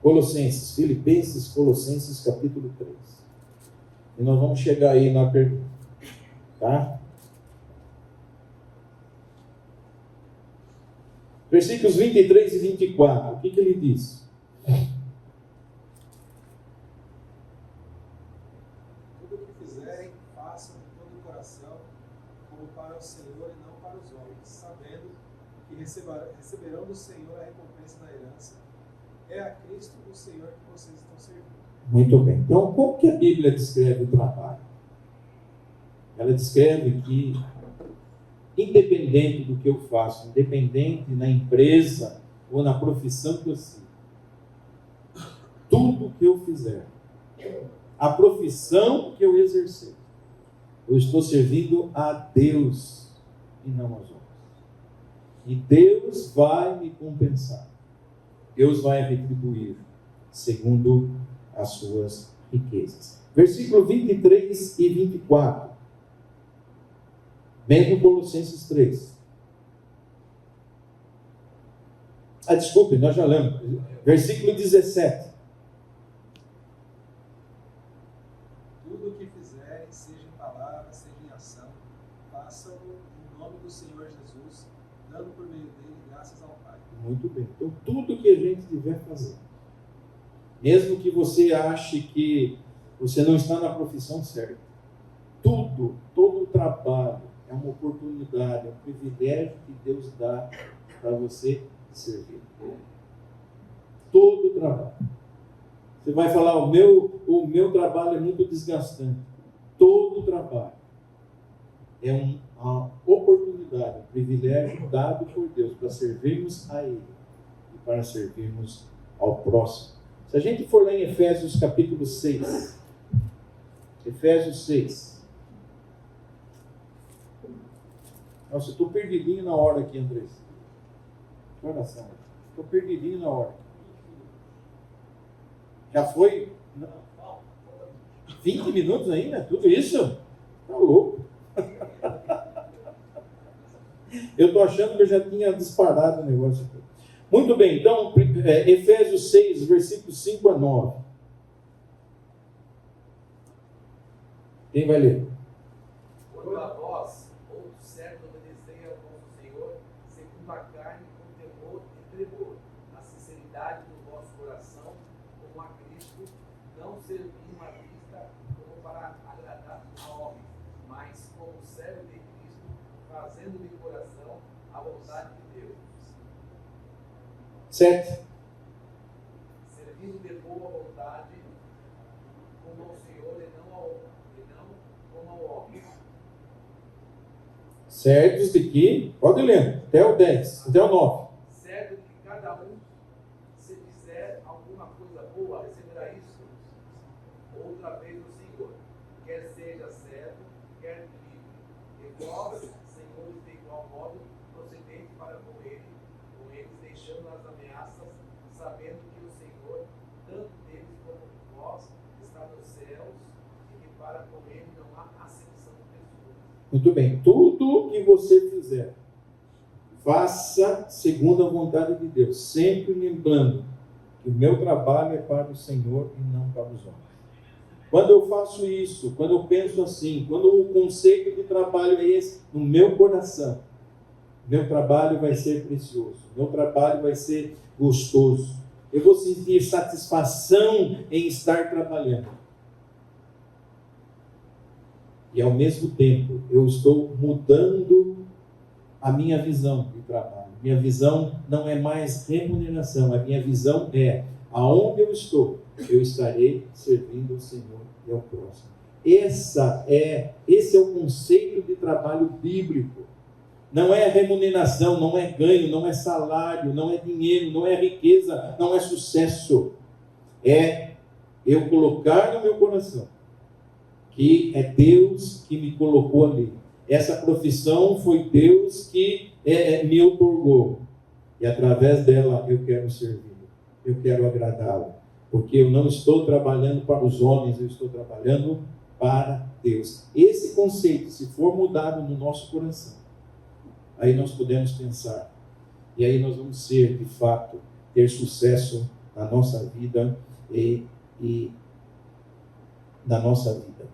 Colossenses, Filipenses, Colossenses capítulo 3. E nós vamos chegar aí na pergunta. Tá? Versículos 23 e 24. O que ele diz? Tudo o que fizerem, façam de todo o coração, como para o Senhor e não para os homens, sabendo que receberão do Senhor a recompensa da herança. É a Cristo o Senhor que vocês estão servindo. Muito bem. Então, como que a Bíblia descreve o trabalho? Ela descreve que, independente do que eu faço, independente na empresa ou na profissão que eu sigo, tudo que eu fizer, a profissão que eu exercer, eu estou servindo a Deus e não aos homens. E Deus vai me compensar. Deus vai retribuir segundo as suas riquezas. Versículo 23 e 24. Mesmo Colossenses 3. Desculpe, nós já lemos. Versículo 17. Tudo o que fizerem, seja em palavra, seja em ação, façam-no em nome do Senhor Jesus, dando por meio dele graças ao Pai. Muito bem. Então, tudo que a gente tiver fazer, mesmo que você ache que você não está na profissão certa, todo o trabalho é uma oportunidade, é um privilégio que Deus dá para você servir. Todo o trabalho. Você vai falar, o meu trabalho é muito desgastante. Todo o trabalho é uma oportunidade, um privilégio dado por Deus para servirmos a Ele e para servirmos ao próximo. Se a gente for lá em Efésios capítulo 6, Efésios 6. Nossa, eu estou perdidinho na hora aqui, Andrés. Oração. Estou perdidinho na hora. Já foi 20 minutos ainda? Tudo isso? Tá louco. Eu estou achando que eu já tinha disparado o negócio aqui. Muito bem, então, Efésios 6, versículos 5 a 9. Quem vai ler? Quanto a vós, outros servos, obedecei ao vosso Senhor, segundo a carne, com temor e tremor, na sinceridade do vosso coração, como a Cristo, não servindo à vista como para agradar a homens, mas como servo de Cristo, fazendo de coração a vontade de Deus. 7. Servindo de boa vontade, como ao Senhor e não como ao homem. Certos de que, pode ler, até o 10, até o 9. Certo que cada um, se fizer alguma coisa boa, receberá isso outra vez do Senhor, quer seja servo, quer livre. E vós, senhores, de igual modo, procedente para com eles, deixando as ameaças, sabendo que o Senhor, tanto deles como vós, está nos céus, e que para com ele não há acepção de pessoas. Muito bem, tudo que você fizer, faça segundo a vontade de Deus, sempre lembrando que o meu trabalho é para o Senhor e não para os homens. Quando eu faço isso, quando eu penso assim, quando o conceito de trabalho é esse no meu coração, meu trabalho vai ser precioso, meu trabalho vai ser gostoso, eu vou sentir satisfação em estar trabalhando. E ao mesmo tempo, eu estou mudando a minha visão de trabalho. Minha visão não é mais remuneração, a minha visão é: aonde eu estou, eu estarei servindo o Senhor e ao próximo. Esse é o conceito de trabalho bíblico. Não é remuneração, não é ganho, não é salário, não é dinheiro, não é riqueza, não é sucesso. É eu colocar no meu coração que é Deus que me colocou ali. Essa profissão foi Deus que me otorgou. E através dela eu quero servir, eu quero agradá-lo. Porque eu não estou trabalhando para os homens, eu estou trabalhando para Deus. Esse conceito, se for mudado no nosso coração, aí nós podemos pensar. E aí nós vamos ser, de fato, ter sucesso na nossa vida e na nossa vida.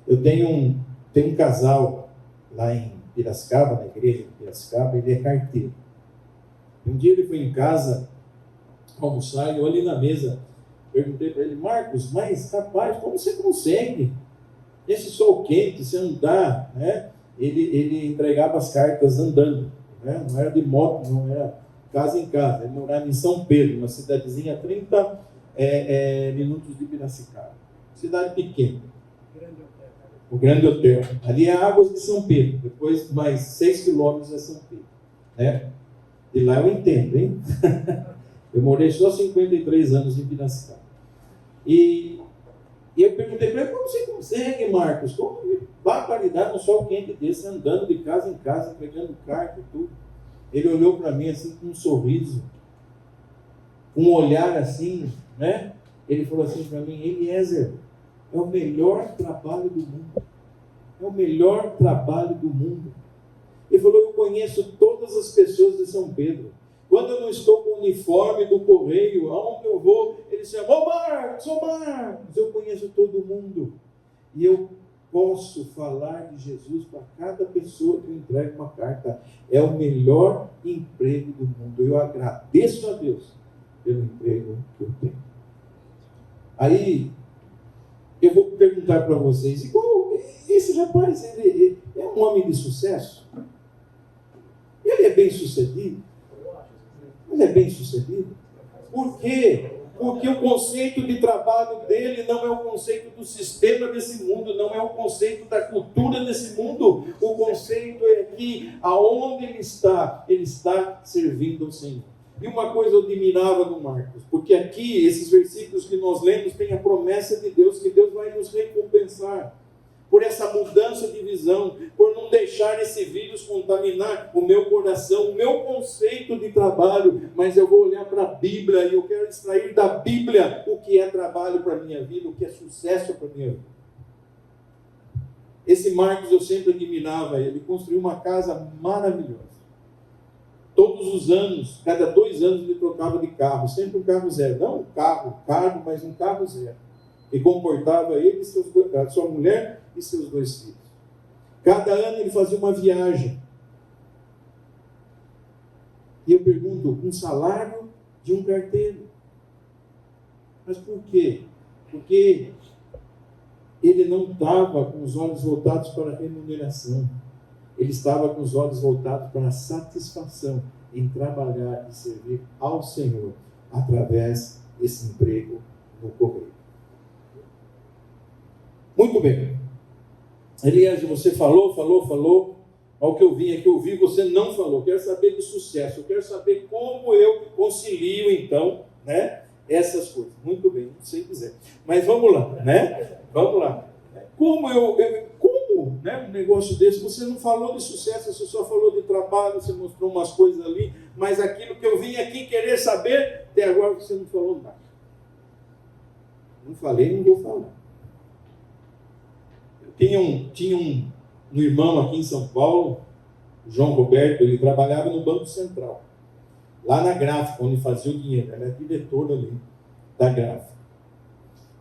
Eu tenho um casal lá em Piracicaba, na igreja de Piracicaba, ele é carteiro. Um dia ele foi em casa almoçar e eu ali na mesa perguntei para ele: Marcos, mas rapaz, como você consegue? Esse sol quente, você andar, né? Ele entregava as cartas andando, né? Não era de moto, não era casa em casa. Ele morava em São Pedro, uma cidadezinha a 30 minutos de Piracicaba. Cidade pequena. O Grande Hotel. Ali é Águas de São Pedro. Depois mais 6 quilômetros é São Pedro, né? E lá eu entendo, hein? Eu morei só 53 anos em Piracicaba. E eu perguntei para ele: como você consegue, Marcos? Como barbaridade no sol quente desse, andando de casa em casa, pegando carta e tudo. Ele olhou para mim assim com um sorriso, um olhar assim, né? Ele falou assim para mim: Eliezer, é o melhor trabalho do mundo. É o melhor trabalho do mundo. Ele falou: eu conheço todas as pessoas de São Pedro. Quando eu não estou com o uniforme do correio, aonde eu vou, eles chamam: ô Marcos, eu conheço todo mundo. E eu posso falar de Jesus para cada pessoa que eu entrego uma carta. É o melhor emprego do mundo. Eu agradeço a Deus pelo emprego que eu tenho. Aí, eu vou perguntar para vocês: esse rapaz, ele é um homem de sucesso? Ele é bem sucedido? Ele é bem sucedido? Por quê? Porque o conceito de trabalho dele não é o conceito do sistema desse mundo, não é o conceito da cultura desse mundo. O conceito é que aonde ele está servindo ao Senhor. E uma coisa eu admirava do Marcos, porque aqui, esses versículos que nós lemos, tem a promessa de Deus, que Deus vai nos recompensar por essa mudança de visão, por não deixar esse vírus contaminar o meu coração, o meu conceito de trabalho. Mas eu vou olhar para a Bíblia e eu quero extrair da Bíblia o que é trabalho para a minha vida, o que é sucesso para a minha vida. Esse Marcos, eu sempre admirava ele, construiu uma casa maravilhosa. Todos os anos, cada 2 anos ele trocava de carro, sempre um carro zero. Não um carro, mas um carro zero. E comportava ele, a sua mulher e seus 2 filhos. Cada ano ele fazia uma viagem. E eu pergunto: um salário de um carteiro. Mas por quê? Porque ele não estava com os olhos voltados para a remuneração. Ele estava com os olhos voltados para a satisfação em trabalhar e servir ao Senhor através desse emprego no correio. Muito bem. Eliezer, você falou. Ao que eu vim aqui ouvir, você não falou. Eu quero saber de sucesso. Eu quero saber como eu concilio, então, né, essas coisas. Muito bem, se você quiser. Mas vamos lá, né? Vamos lá. Como um negócio desse? Você não falou de sucesso, você só falou de trabalho, você mostrou umas coisas ali, mas aquilo que eu vim aqui querer saber, até agora você não falou nada. Não falei, não vou falar. Tinha um irmão aqui em São Paulo, João Roberto, ele trabalhava no Banco Central, lá na gráfica, onde fazia o dinheiro. Ele era diretor ali da gráfica.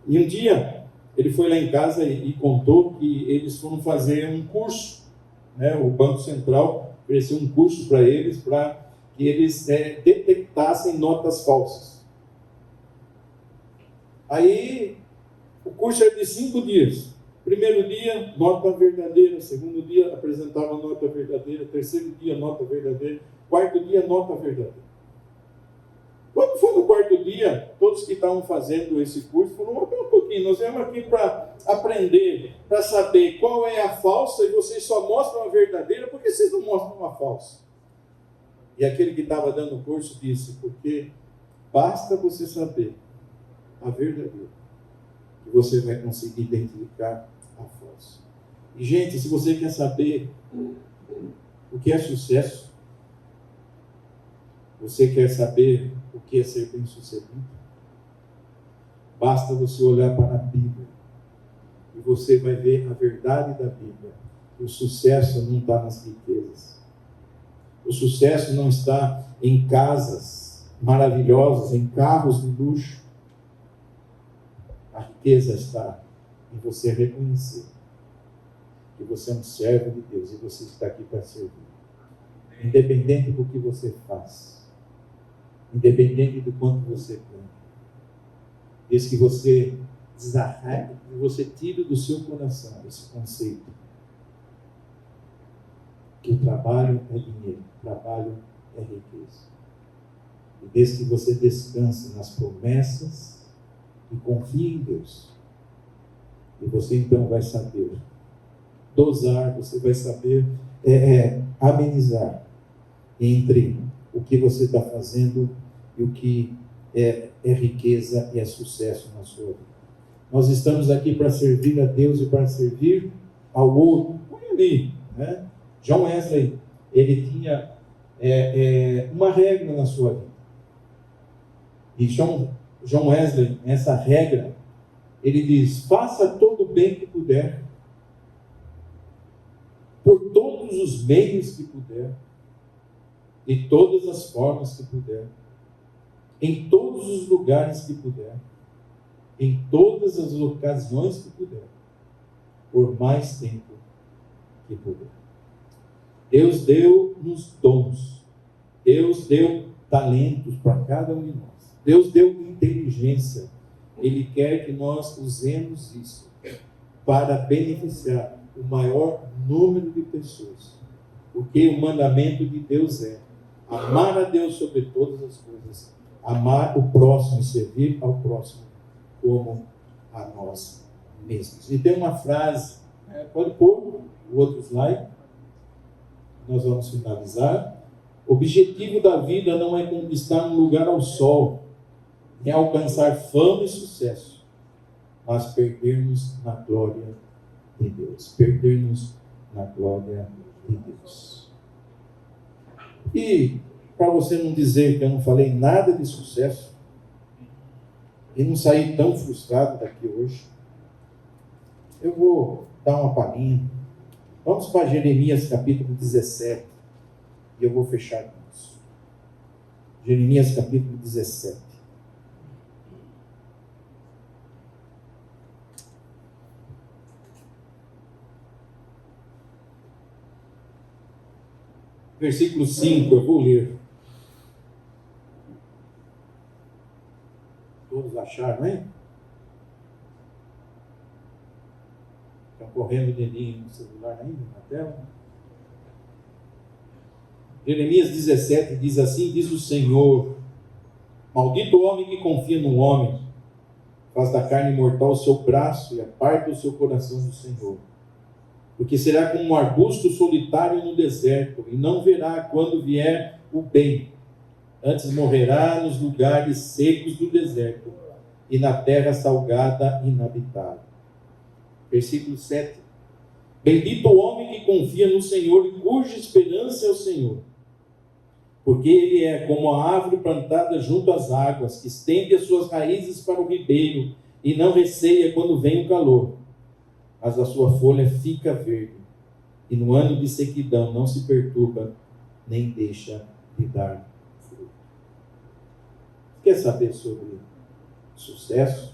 E um dia, ele foi lá em casa e contou que eles foram fazer um curso, né? O Banco Central ofereceu um curso para eles, para que eles detectassem notas falsas. Aí, o curso era de 5 dias. Primeiro dia, nota verdadeira. Segundo dia, apresentava nota verdadeira. Terceiro dia, nota verdadeira. Quarto dia, nota verdadeira. Quando foi no quarto dia, todos que estavam fazendo esse curso falaram: um pouquinho, nós viemos aqui para aprender, para saber qual é a falsa, e vocês só mostram a verdadeira, por que vocês não mostram a falsa? E aquele que estava dando o curso disse: porque basta você saber a verdadeira, que você vai conseguir identificar a falsa. E, gente, se você quer saber o que é sucesso, você quer saber o que é ser bem-sucedido, basta você olhar para a Bíblia e você vai ver a verdade da Bíblia. O sucesso não está nas riquezas. O sucesso não está em casas maravilhosas, em carros de luxo. A riqueza está em você reconhecer que você é um servo de Deus e você está aqui para servir. Independente do que você faz, independente do quanto você ganha, desde que você desarraigue, que você tire do seu coração esse conceito que o trabalho é dinheiro, o trabalho é riqueza. E desde que você descanse nas promessas e confie em Deus, e você então vai saber dosar, você vai saber amenizar entre o que você está fazendo e o que é riqueza e é sucesso na sua vida. Nós estamos aqui para servir a Deus e para servir ao outro. Põe ali, né? John Wesley, ele tinha uma regra na sua vida. E John Wesley, essa regra, ele diz: faça todo o bem que puder, por todos os meios que puder, de todas as formas que puder, em todos os lugares que puder, em todas as ocasiões que puder, por mais tempo que puder. Deus deu-nos dons, Deus deu talentos para cada um de nós, Deus deu inteligência. Ele quer que nós usemos isso para beneficiar o maior número de pessoas, porque o mandamento de Deus é amar a Deus sobre todas as coisas, amar o próximo e servir ao próximo como a nós mesmos. E tem uma frase, pode pôr o outro slide, nós vamos finalizar. O objetivo da vida não é conquistar um lugar ao sol, é alcançar fama e sucesso, mas perdermos na glória de Deus. Perdermos na glória de Deus. E para você não dizer que eu não falei nada de sucesso e não sair tão frustrado daqui hoje, eu vou dar uma palhinha. Vamos para Jeremias capítulo 17 e eu vou fechar com isso. Jeremias capítulo 17. Versículo 5, eu vou ler. Todos acharam, hein? Estão correndo o dedinho no celular ainda, na tela? Jeremias 17 diz assim: diz o Senhor: maldito o homem que confia no homem, faz da carne mortal o seu braço e aparta o seu coração do Senhor. Porque será como um arbusto solitário no deserto, e não verá quando vier o bem. Antes morrerá nos lugares secos do deserto, e na terra salgada inabitável. Versículo 7. Bendito o homem que confia no Senhor e cuja esperança é o Senhor. Porque ele é como a árvore plantada junto às águas, que estende as suas raízes para o ribeiro, e não receia quando vem o calor. Mas a sua folha fica verde, e no ano de sequidão não se perturba, nem deixa de dar fruto. Quer saber sobre sucesso?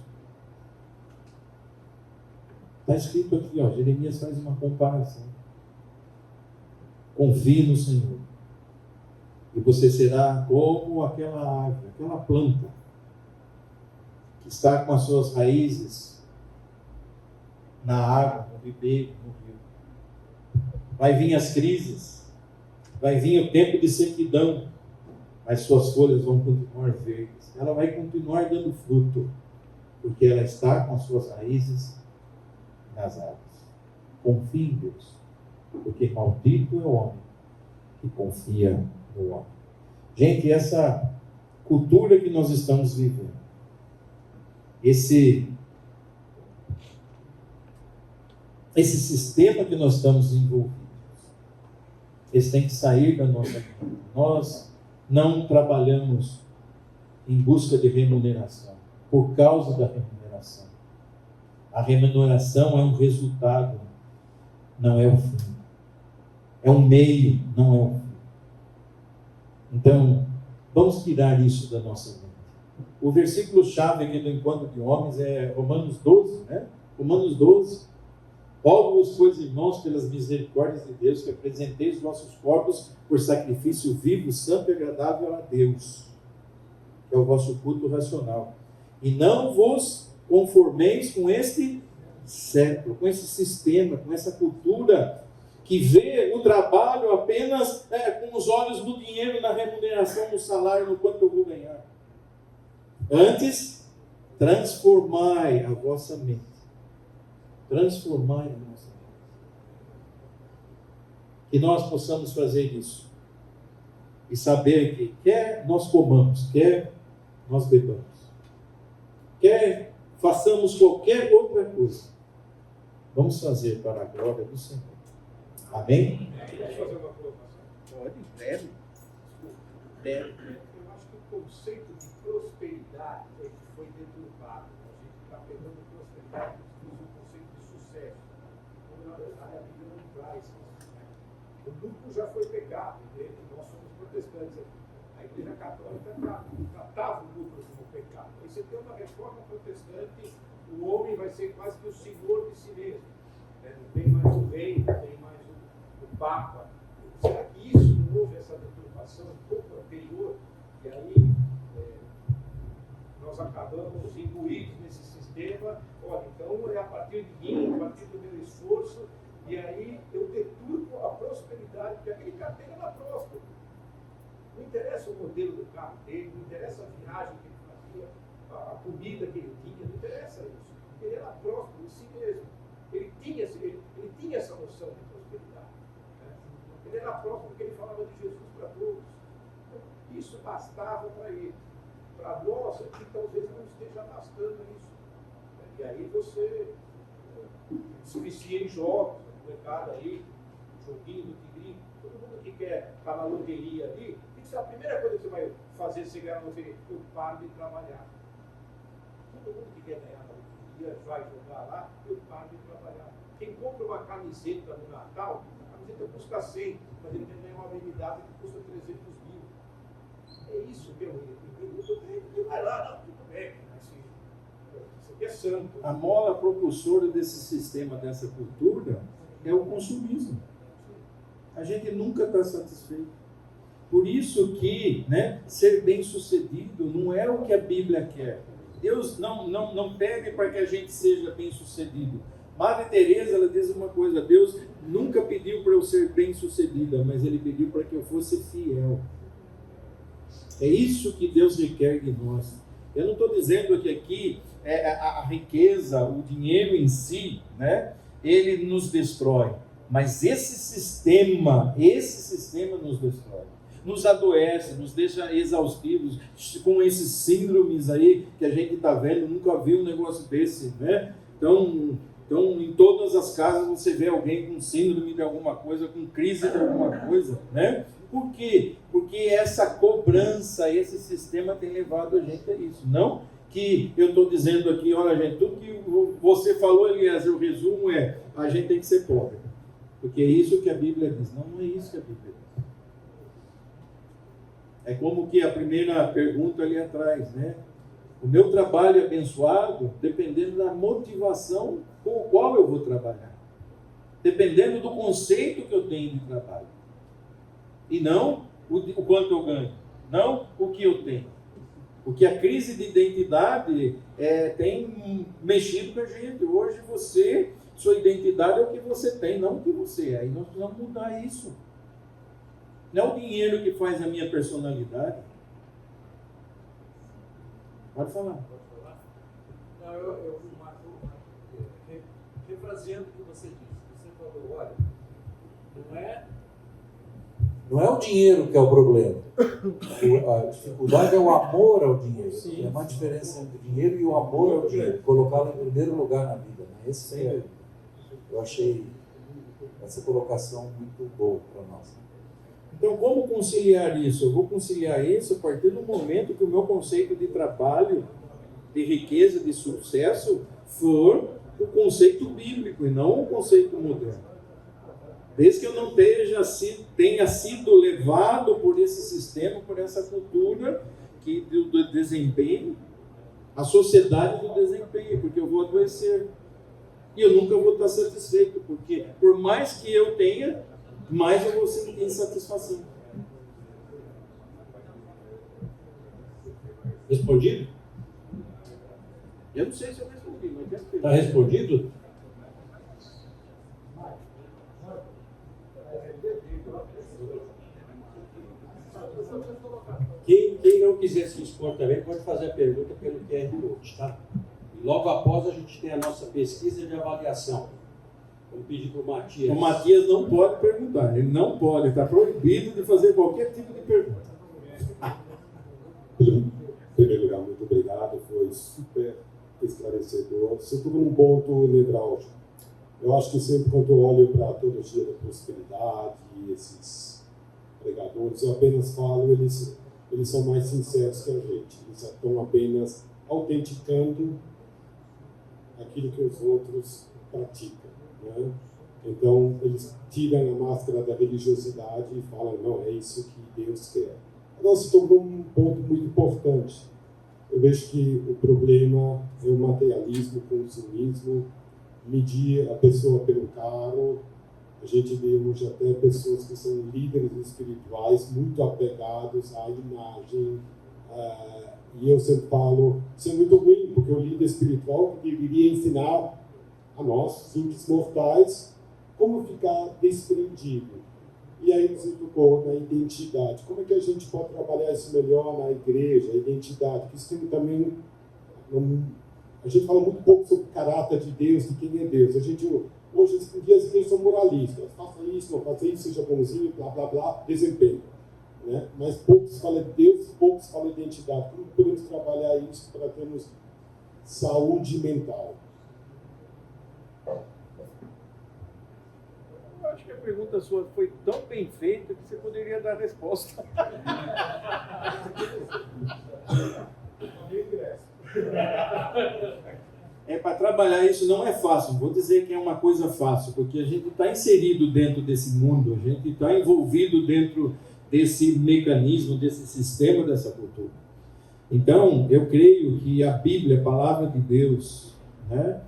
Está escrito aqui, Jeremias faz uma comparação. Confie no Senhor, e você será como aquela árvore, aquela planta, que está com as suas raízes na água, no ribeiro, no rio. Vai vir as crises, vai vir o tempo de sequidão, mas suas folhas vão continuar verdes. Ela vai continuar dando fruto, porque ela está com as suas raízes nas águas. Confie em Deus, porque maldito é o homem que confia no homem. Gente, essa cultura que nós estamos vivendo, esse sistema que nós estamos envolvidos, esse tem que sair da nossa vida. Nós não trabalhamos em busca de remuneração, por causa da remuneração. A remuneração é um resultado, não é o fim. É um meio, não é o fim. Então, vamos tirar isso da nossa mente. O versículo-chave aqui do Encontro de Homens é Romanos 12, né? Romanos 12. Rogo-vos, pois, irmãos, pelas misericórdias de Deus, que apresenteis os vossos corpos por sacrifício vivo, santo e agradável a Deus, que é o vosso culto racional. E não vos conformeis com este século, com esse sistema, com essa cultura que vê o trabalho apenas com os olhos do dinheiro, na remuneração, no salário, no quanto eu vou ganhar. Antes, transformai a vossa mente. Transformai a nossa mente. Que nós possamos fazer isso. E saber que quer nós comamos, quer nós bebamos, quer façamos qualquer outra coisa, vamos fazer para a glória do Senhor. Amém? Posso fazer uma colocação? Pode, deve. Deve. Eu acho que o conceito de prosperidade foi deturpado. A gente está pegando prosperidade e usa o conceito de sucesso. Quando, na verdade, a Bíblia não traz isso. O lucro já foi pecado. Nós somos protestantes aqui. A Igreja Católica tratava o lucro como pecado. Aí você tem uma reforma protestante, o homem vai ser quase que o senhor de si mesmo. Não tem mais o rei, não tem mais o Papa. Será que isso não houve essa deturpação um pouco anterior? E aí nós acabamos imbuídos nesse sistema. Olha, então é a partir de mim, a partir do meu esforço, e aí eu deturpo a prosperidade, porque aquele cara dele era próspero. Não interessa o modelo do carro dele, não interessa a viagem que ele fazia, a comida que ele tinha, não interessa isso. Ele era próspero em si mesmo. Ele tinha essa noção de prosperidade. Né? Ele era próspero porque ele falava de Jesus para todos. Isso bastava para ele. Para nós, aqui talvez não esteja bastando isso. E aí você se vicia em jogos, a molecada aí, joguinho do tigrinho, todo mundo que quer estar na loteria ali, isso é a primeira coisa que você vai fazer se ganhar na loteria. Eu paro de trabalhar. Todo mundo que quer ganhar na loteria vai jogar lá, eu paro de trabalhar. Quem compra uma camiseta no Natal, a camiseta custa 100, mas ele tem uma habilidade que custa 300 mil. É isso, meu amigo. Ele vai lá, não, tudo bem, isso aqui é santo. A mola propulsora desse sistema, dessa cultura, é o consumismo. A gente nunca está satisfeito. Por isso que, ser bem-sucedido não é o que a Bíblia quer. Deus não pede para que a gente seja bem-sucedido. Madre Teresa, ela diz uma coisa: Deus nunca pediu para eu ser bem-sucedida, mas Ele pediu para que eu fosse fiel. É isso que Deus requer de nós. Eu não estou dizendo que aqui a riqueza, o dinheiro em si, ele nos destrói. Mas esse sistema nos destrói. Nos adoece, nos deixa exaustivos, com esses síndromes aí que a gente está vendo, nunca viu um negócio desse, Então, em todas as casas você vê alguém com síndrome de alguma coisa, com crise de alguma coisa, Por quê? Porque essa cobrança, esse sistema tem levado a gente a isso. Não que eu estou dizendo aqui, olha gente, tudo que você falou, Eliezer, o resumo é, a gente tem que ser pobre. Porque é isso que a Bíblia diz. Não é isso que a Bíblia diz. É como que a primeira pergunta ali atrás, O meu trabalho é abençoado dependendo da motivação com a qual eu vou trabalhar. Dependendo do conceito que eu tenho de trabalho. E não o quanto eu ganho. Não o que eu tenho. Porque a crise de identidade tem mexido com a gente. Hoje sua identidade é o que você tem, não o que você é. E nós precisamos mudar isso. Não é o dinheiro que faz a minha personalidade. Pode falar. Não, refraseando o que você disse. Você falou, olha, não é o dinheiro que é o problema. A dificuldade é o amor ao dinheiro. Sim. É uma diferença entre o dinheiro e o amor ao dinheiro. Colocá-lo em primeiro lugar na vida. Né? Eu achei essa colocação muito boa para nós. Então, como conciliar isso? Eu vou conciliar isso a partir do momento que o meu conceito de trabalho, de riqueza, de sucesso, for o conceito bíblico e não o conceito moderno. Desde que eu não tenha sido levado por esse sistema, por essa cultura do desempenho, a sociedade do desempenho, porque eu vou adoecer. E eu nunca vou estar satisfeito, porque por mais que eu tenha, mais eu vou sentir insatisfação. Respondido? Eu não sei se eu respondi, mas quero Está respondido? Quem não quiser se expor também pode fazer a pergunta pelo QR Code, tá? E logo após a gente tem a nossa pesquisa de avaliação. Vamos pedir para o Matias. O Matias não pode perguntar, ele não pode, está proibido de fazer qualquer tipo de pergunta. Em primeiro lugar, muito obrigado, foi super esclarecedor. Você tocou num ponto nevrálgico. Eu acho que sempre quando eu olho para a teologia da prosperidade, esses pregadores, eu apenas falo, eles são mais sinceros que a gente. Eles estão apenas autenticando aquilo que os outros praticam. Né? Então, eles tiram a máscara da religiosidade e falam, não, é isso que Deus quer. Agora, se tocou um ponto muito importante. Eu vejo que o problema é o materialismo, o consumismo, medir a pessoa pelo carro. A gente vê hoje até pessoas que são líderes espirituais muito apegados à imagem. E eu sempre falo, isso é muito ruim, porque o líder espiritual deveria ensinar a nós, simples mortais, como ficar desprendido. E aí você tocou na identidade. Como é que a gente pode trabalhar isso melhor na igreja, a identidade? Porque isso tem também... A gente fala muito pouco sobre o caráter de Deus, de quem é Deus. Hoje em dia as igrejas são moralistas. Faça isso, não faça isso, seja bonzinho, blá, blá, blá, desempenho. Né? Mas poucos falam de Deus, poucos falam de identidade. Como podemos trabalhar isso para termos saúde mental? Eu acho que a pergunta sua foi tão bem feita que você poderia dar a resposta. Para trabalhar isso não é fácil. Vou dizer que é uma coisa fácil, porque a gente está inserido dentro desse mundo, a gente está envolvido dentro desse mecanismo, desse sistema, dessa cultura. Então, eu creio que a Bíblia, a palavra de Deus, né,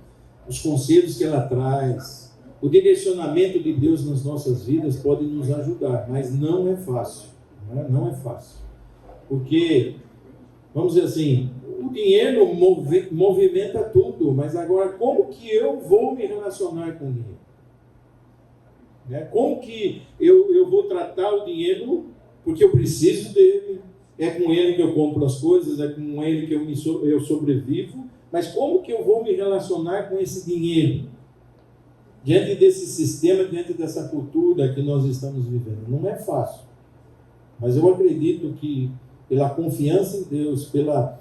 os conselhos que ela traz, o direcionamento de Deus nas nossas vidas pode nos ajudar, mas não é fácil. Né? Não é fácil. Porque, vamos dizer assim, o dinheiro movimenta tudo, mas agora como que eu vou me relacionar com o dinheiro? Né? Como que eu vou tratar o dinheiro, porque eu preciso dele, é com ele que eu compro as coisas, é com ele que eu sobrevivo, mas como que eu vou me relacionar com esse dinheiro? Diante desse sistema, diante dessa cultura que nós estamos vivendo. Não é fácil. Mas eu acredito que pela confiança em Deus, pela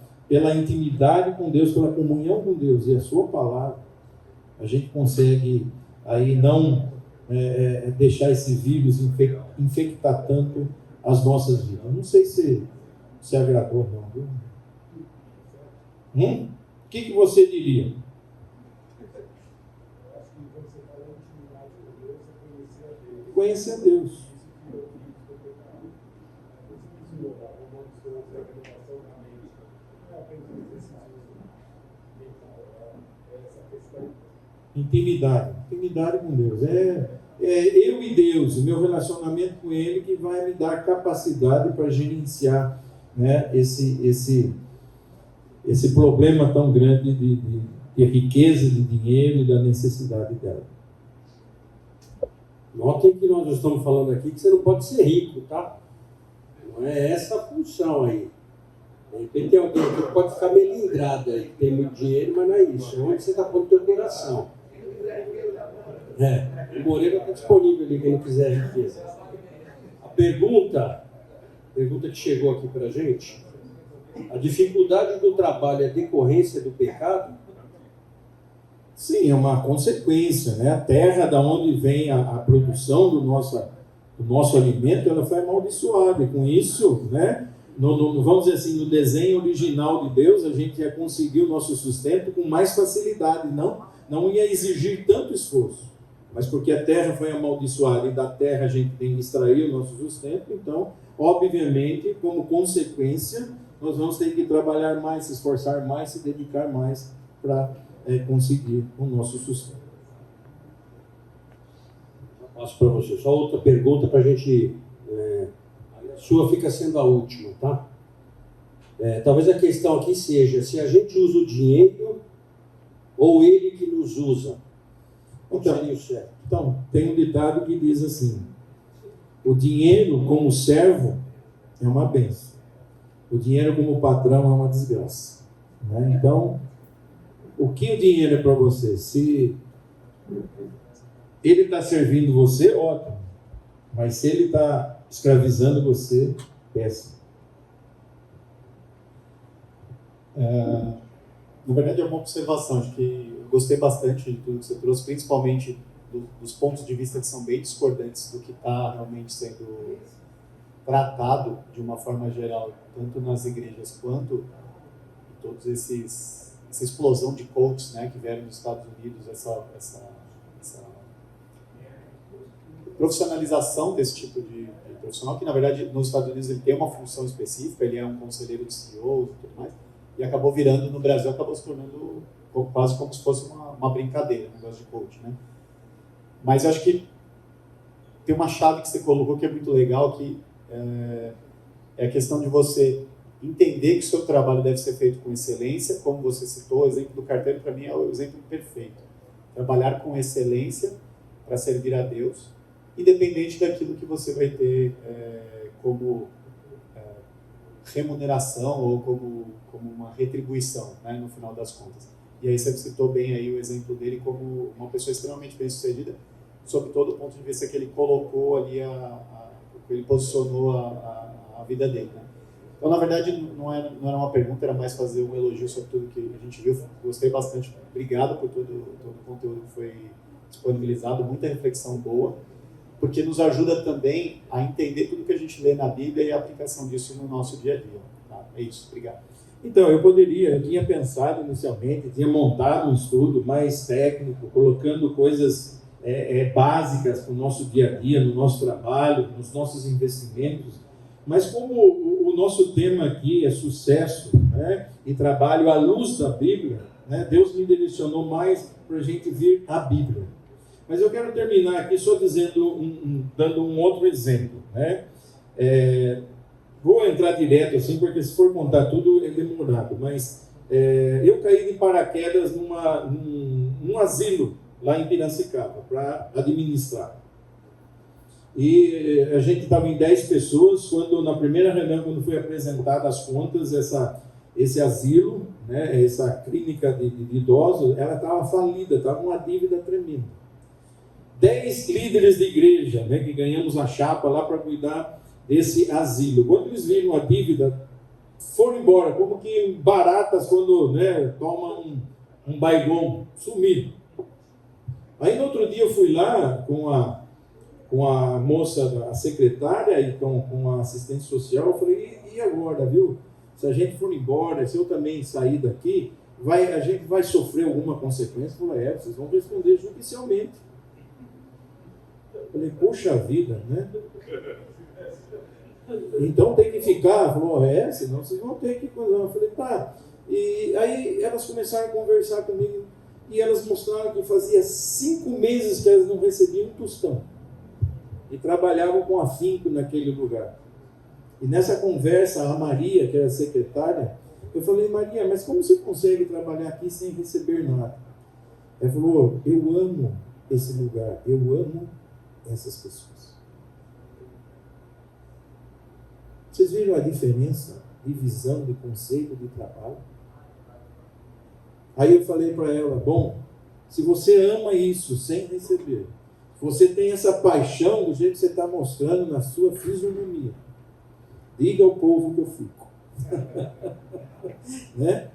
intimidade com Deus, pela comunhão com Deus e a sua palavra, a gente consegue aí não deixar esse vírus infectar tanto as nossas vidas. Não sei se agradou não, viu? O que você diria? Conhecer a Deus. Intimidade com Deus. É eu e Deus, o meu relacionamento com Ele que vai me dar capacidade para gerenciar, né, esse esse problema tão grande de riqueza, de dinheiro e da necessidade dela. Notem que nós estamos falando aqui que você não pode ser rico, tá? Não é essa a função aí. De repente tem alguém que pode ficar melindrado aí, que tem muito dinheiro, mas não é isso. É onde você está pondo o teu coração. O Moreira está disponível ali, quem não quiser riqueza. A pergunta que chegou aqui para a gente: a dificuldade do trabalho é decorrência do pecado? Sim, é uma consequência, né? A terra da onde vem a produção do nosso alimento, ela foi amaldiçoada. E com isso, né? Vamos dizer assim, no desenho original de Deus, a gente ia conseguir o nosso sustento com mais facilidade, não ia exigir tanto esforço. Mas porque a terra foi amaldiçoada e da terra a gente tem que extrair o nosso sustento, então, obviamente, como consequência, nós vamos ter que trabalhar mais, se esforçar mais, se dedicar mais para conseguir o nosso sustento. Passo para você. Só outra pergunta para a gente... a sua fica sendo a última, tá? Talvez a questão aqui seja se a gente usa o dinheiro ou ele que nos usa. Qual seria o certo? Então, tem um ditado que diz assim: o dinheiro como servo é uma bênção, o dinheiro como patrão é uma desgraça, né? Então, o que o dinheiro é para você? Se ele está servindo você, ótimo, mas se ele está escravizando você, péssimo. Na verdade, é uma observação. Acho que eu gostei bastante de tudo que você trouxe, principalmente dos pontos de vista que são bem discordantes do que está realmente sendo tratado de uma forma geral, tanto nas igrejas quanto em todos essa explosão de coaches, né, que vieram dos Estados Unidos, essa profissionalização desse tipo de profissional, que na verdade nos Estados Unidos ele tem uma função específica, ele é um conselheiro de CEO e tudo mais, e acabou virando, no Brasil, acabou se tornando quase como se fosse uma brincadeira, um negócio de coach, né? Mas eu acho que tem uma chave que você colocou que é muito legal, que é a questão de você entender que o seu trabalho deve ser feito com excelência, como você citou, o exemplo do carteiro, para mim, é o exemplo perfeito. Trabalhar com excelência para servir a Deus, independente daquilo que você vai ter como remuneração ou como uma retribuição, né, no final das contas. E aí você citou bem aí o exemplo dele como uma pessoa extremamente bem-sucedida, sob todo o ponto de vista que ele colocou ali, ele posicionou a vida dele, né? Então, na verdade, não era uma pergunta, era mais fazer um elogio sobre tudo que a gente viu. Gostei bastante, obrigado por todo o conteúdo que foi disponibilizado, muita reflexão boa, porque nos ajuda também a entender tudo que a gente lê na Bíblia e a aplicação disso no nosso dia a dia. Tá? É isso, obrigado. Então, eu tinha pensado inicialmente, tinha montado um estudo mais técnico, colocando coisas básicas para o nosso dia a dia, no nosso trabalho, nos nossos investimentos, mas como o nosso tema aqui é sucesso, né, e trabalho à luz da Bíblia, né, Deus me direcionou mais para a gente vir à Bíblia. Mas eu quero terminar aqui só dando um outro exemplo, né? Vou entrar direto assim, porque se for contar tudo é demorado, mas eu caí de paraquedas num asilo lá em Piracicaba para administrar. E a gente estava em 10 pessoas, quando na primeira reunião, quando foi apresentada as contas, esse asilo, né, essa clínica de idosos, ela estava falida, estava com uma dívida tremenda. 10 líderes de igreja, né, que ganhamos a chapa lá para cuidar desse asilo. Quando eles viram a dívida, foram embora, como que baratas quando, né, tomam um baigon, sumiram. Aí no outro dia eu fui lá com a moça, a secretária e com a assistente social, eu falei, e agora, viu? Se a gente for embora, se eu também sair daqui, a gente vai sofrer alguma consequência? Eu falei, vocês vão responder judicialmente. Eu falei, poxa vida, né? Então tem que ficar. Falou, senão vocês vão ter que coisar. Eu falei, tá. E aí elas começaram a conversar comigo e elas mostraram que fazia 5 meses que elas não recebiam um tostão. E trabalhavam com afinco naquele lugar. E nessa conversa, a Maria, que era a secretária, Eu falei, Maria, mas como você consegue trabalhar aqui sem receber nada? Ela falou, eu amo esse lugar, eu amo essas pessoas. Vocês viram a diferença de visão, de conceito, de trabalho? Aí eu falei para ela, bom, se você ama isso sem receber, se você tem essa paixão do jeito que você está mostrando na sua fisionomia, diga ao povo que eu fico. Né?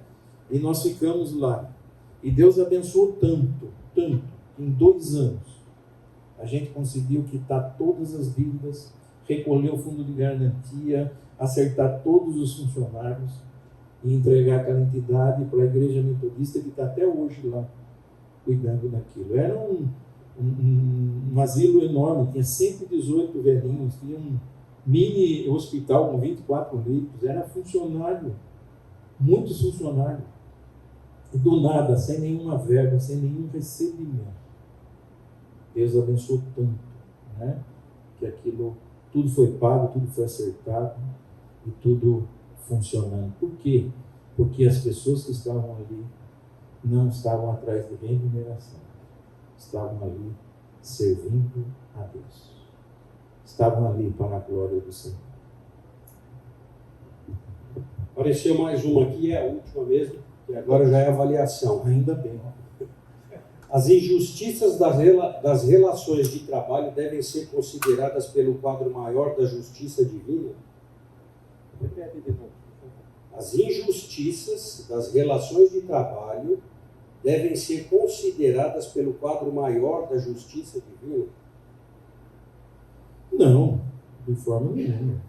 E nós ficamos lá. E Deus abençoou tanto, tanto, em 2 anos. A gente conseguiu quitar todas as dívidas, recolher o fundo de garantia, acertar todos os funcionários e entregar aquela entidade para a igreja metodista que está até hoje lá, cuidando daquilo. Era um asilo enorme, tinha 118 velhinhos, tinha um mini hospital com 24 leitos, era funcionário, muitos funcionários. E do nada, sem nenhuma verba, sem nenhum recebimento. Deus abençoou tanto, né? Que aquilo, tudo foi pago, tudo foi acertado e tudo funcionando. Por quê? Porque as pessoas que estavam ali não estavam atrás de remuneração, estavam ali servindo a Deus. Estavam ali para a glória do Senhor. Apareceu mais uma aqui, é a última mesmo, e agora já é avaliação. Ainda bem. As injustiças das relações de trabalho devem ser consideradas pelo quadro maior da justiça divina? Repete de novo. As injustiças das relações de trabalho devem ser consideradas pelo quadro maior da justiça divina? Não, de forma nenhuma.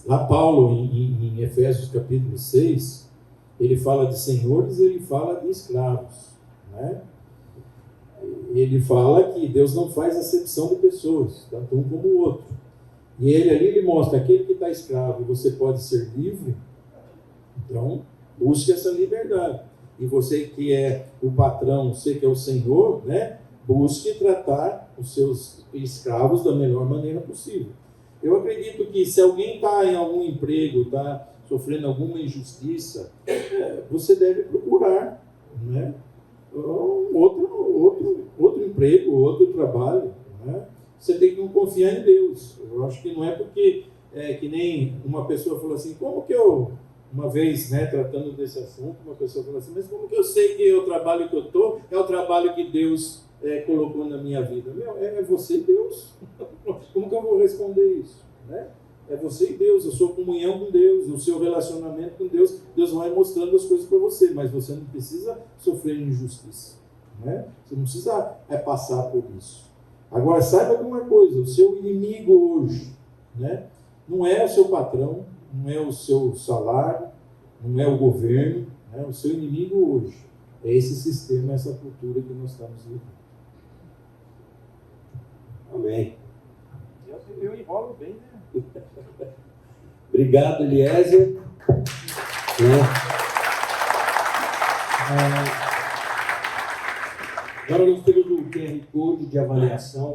Lá Paulo, em Efésios capítulo 6, ele fala de senhores, ele fala de escravos. Né? Ele fala que Deus não faz acepção de pessoas, tanto um como o outro. E ele mostra, aquele que está escravo e você pode ser livre, então busque essa liberdade. E você que é o patrão, você que é o senhor, né? Busque tratar os seus escravos da melhor maneira possível. Eu acredito que se alguém está em algum emprego, está sofrendo alguma injustiça, você deve procurar, né? outro emprego, outro trabalho. Né? Você tem que confiar em Deus. Eu acho que não é porque, que nem uma pessoa falou assim, como que eu, uma vez, né, tratando desse assunto, uma pessoa falou assim, mas como que eu sei que o trabalho que eu estou é o trabalho que Deus colocou na minha vida? É você e Deus. Como que eu vou responder isso? Né? É você e Deus, a sua comunhão com Deus, o seu relacionamento com Deus. Deus vai mostrando as coisas para você, mas você não precisa sofrer injustiça. Né? Você não precisa passar por isso. Agora, saiba de uma coisa, o seu inimigo hoje, né, não é o seu patrão, não é o seu salário, não é o governo, né? O seu inimigo hoje é esse sistema, essa cultura que nós estamos vivendo. Amém. Eu enrolo bem, né? Obrigado, Eliezer. Agora nós temos um QR Code de avaliação.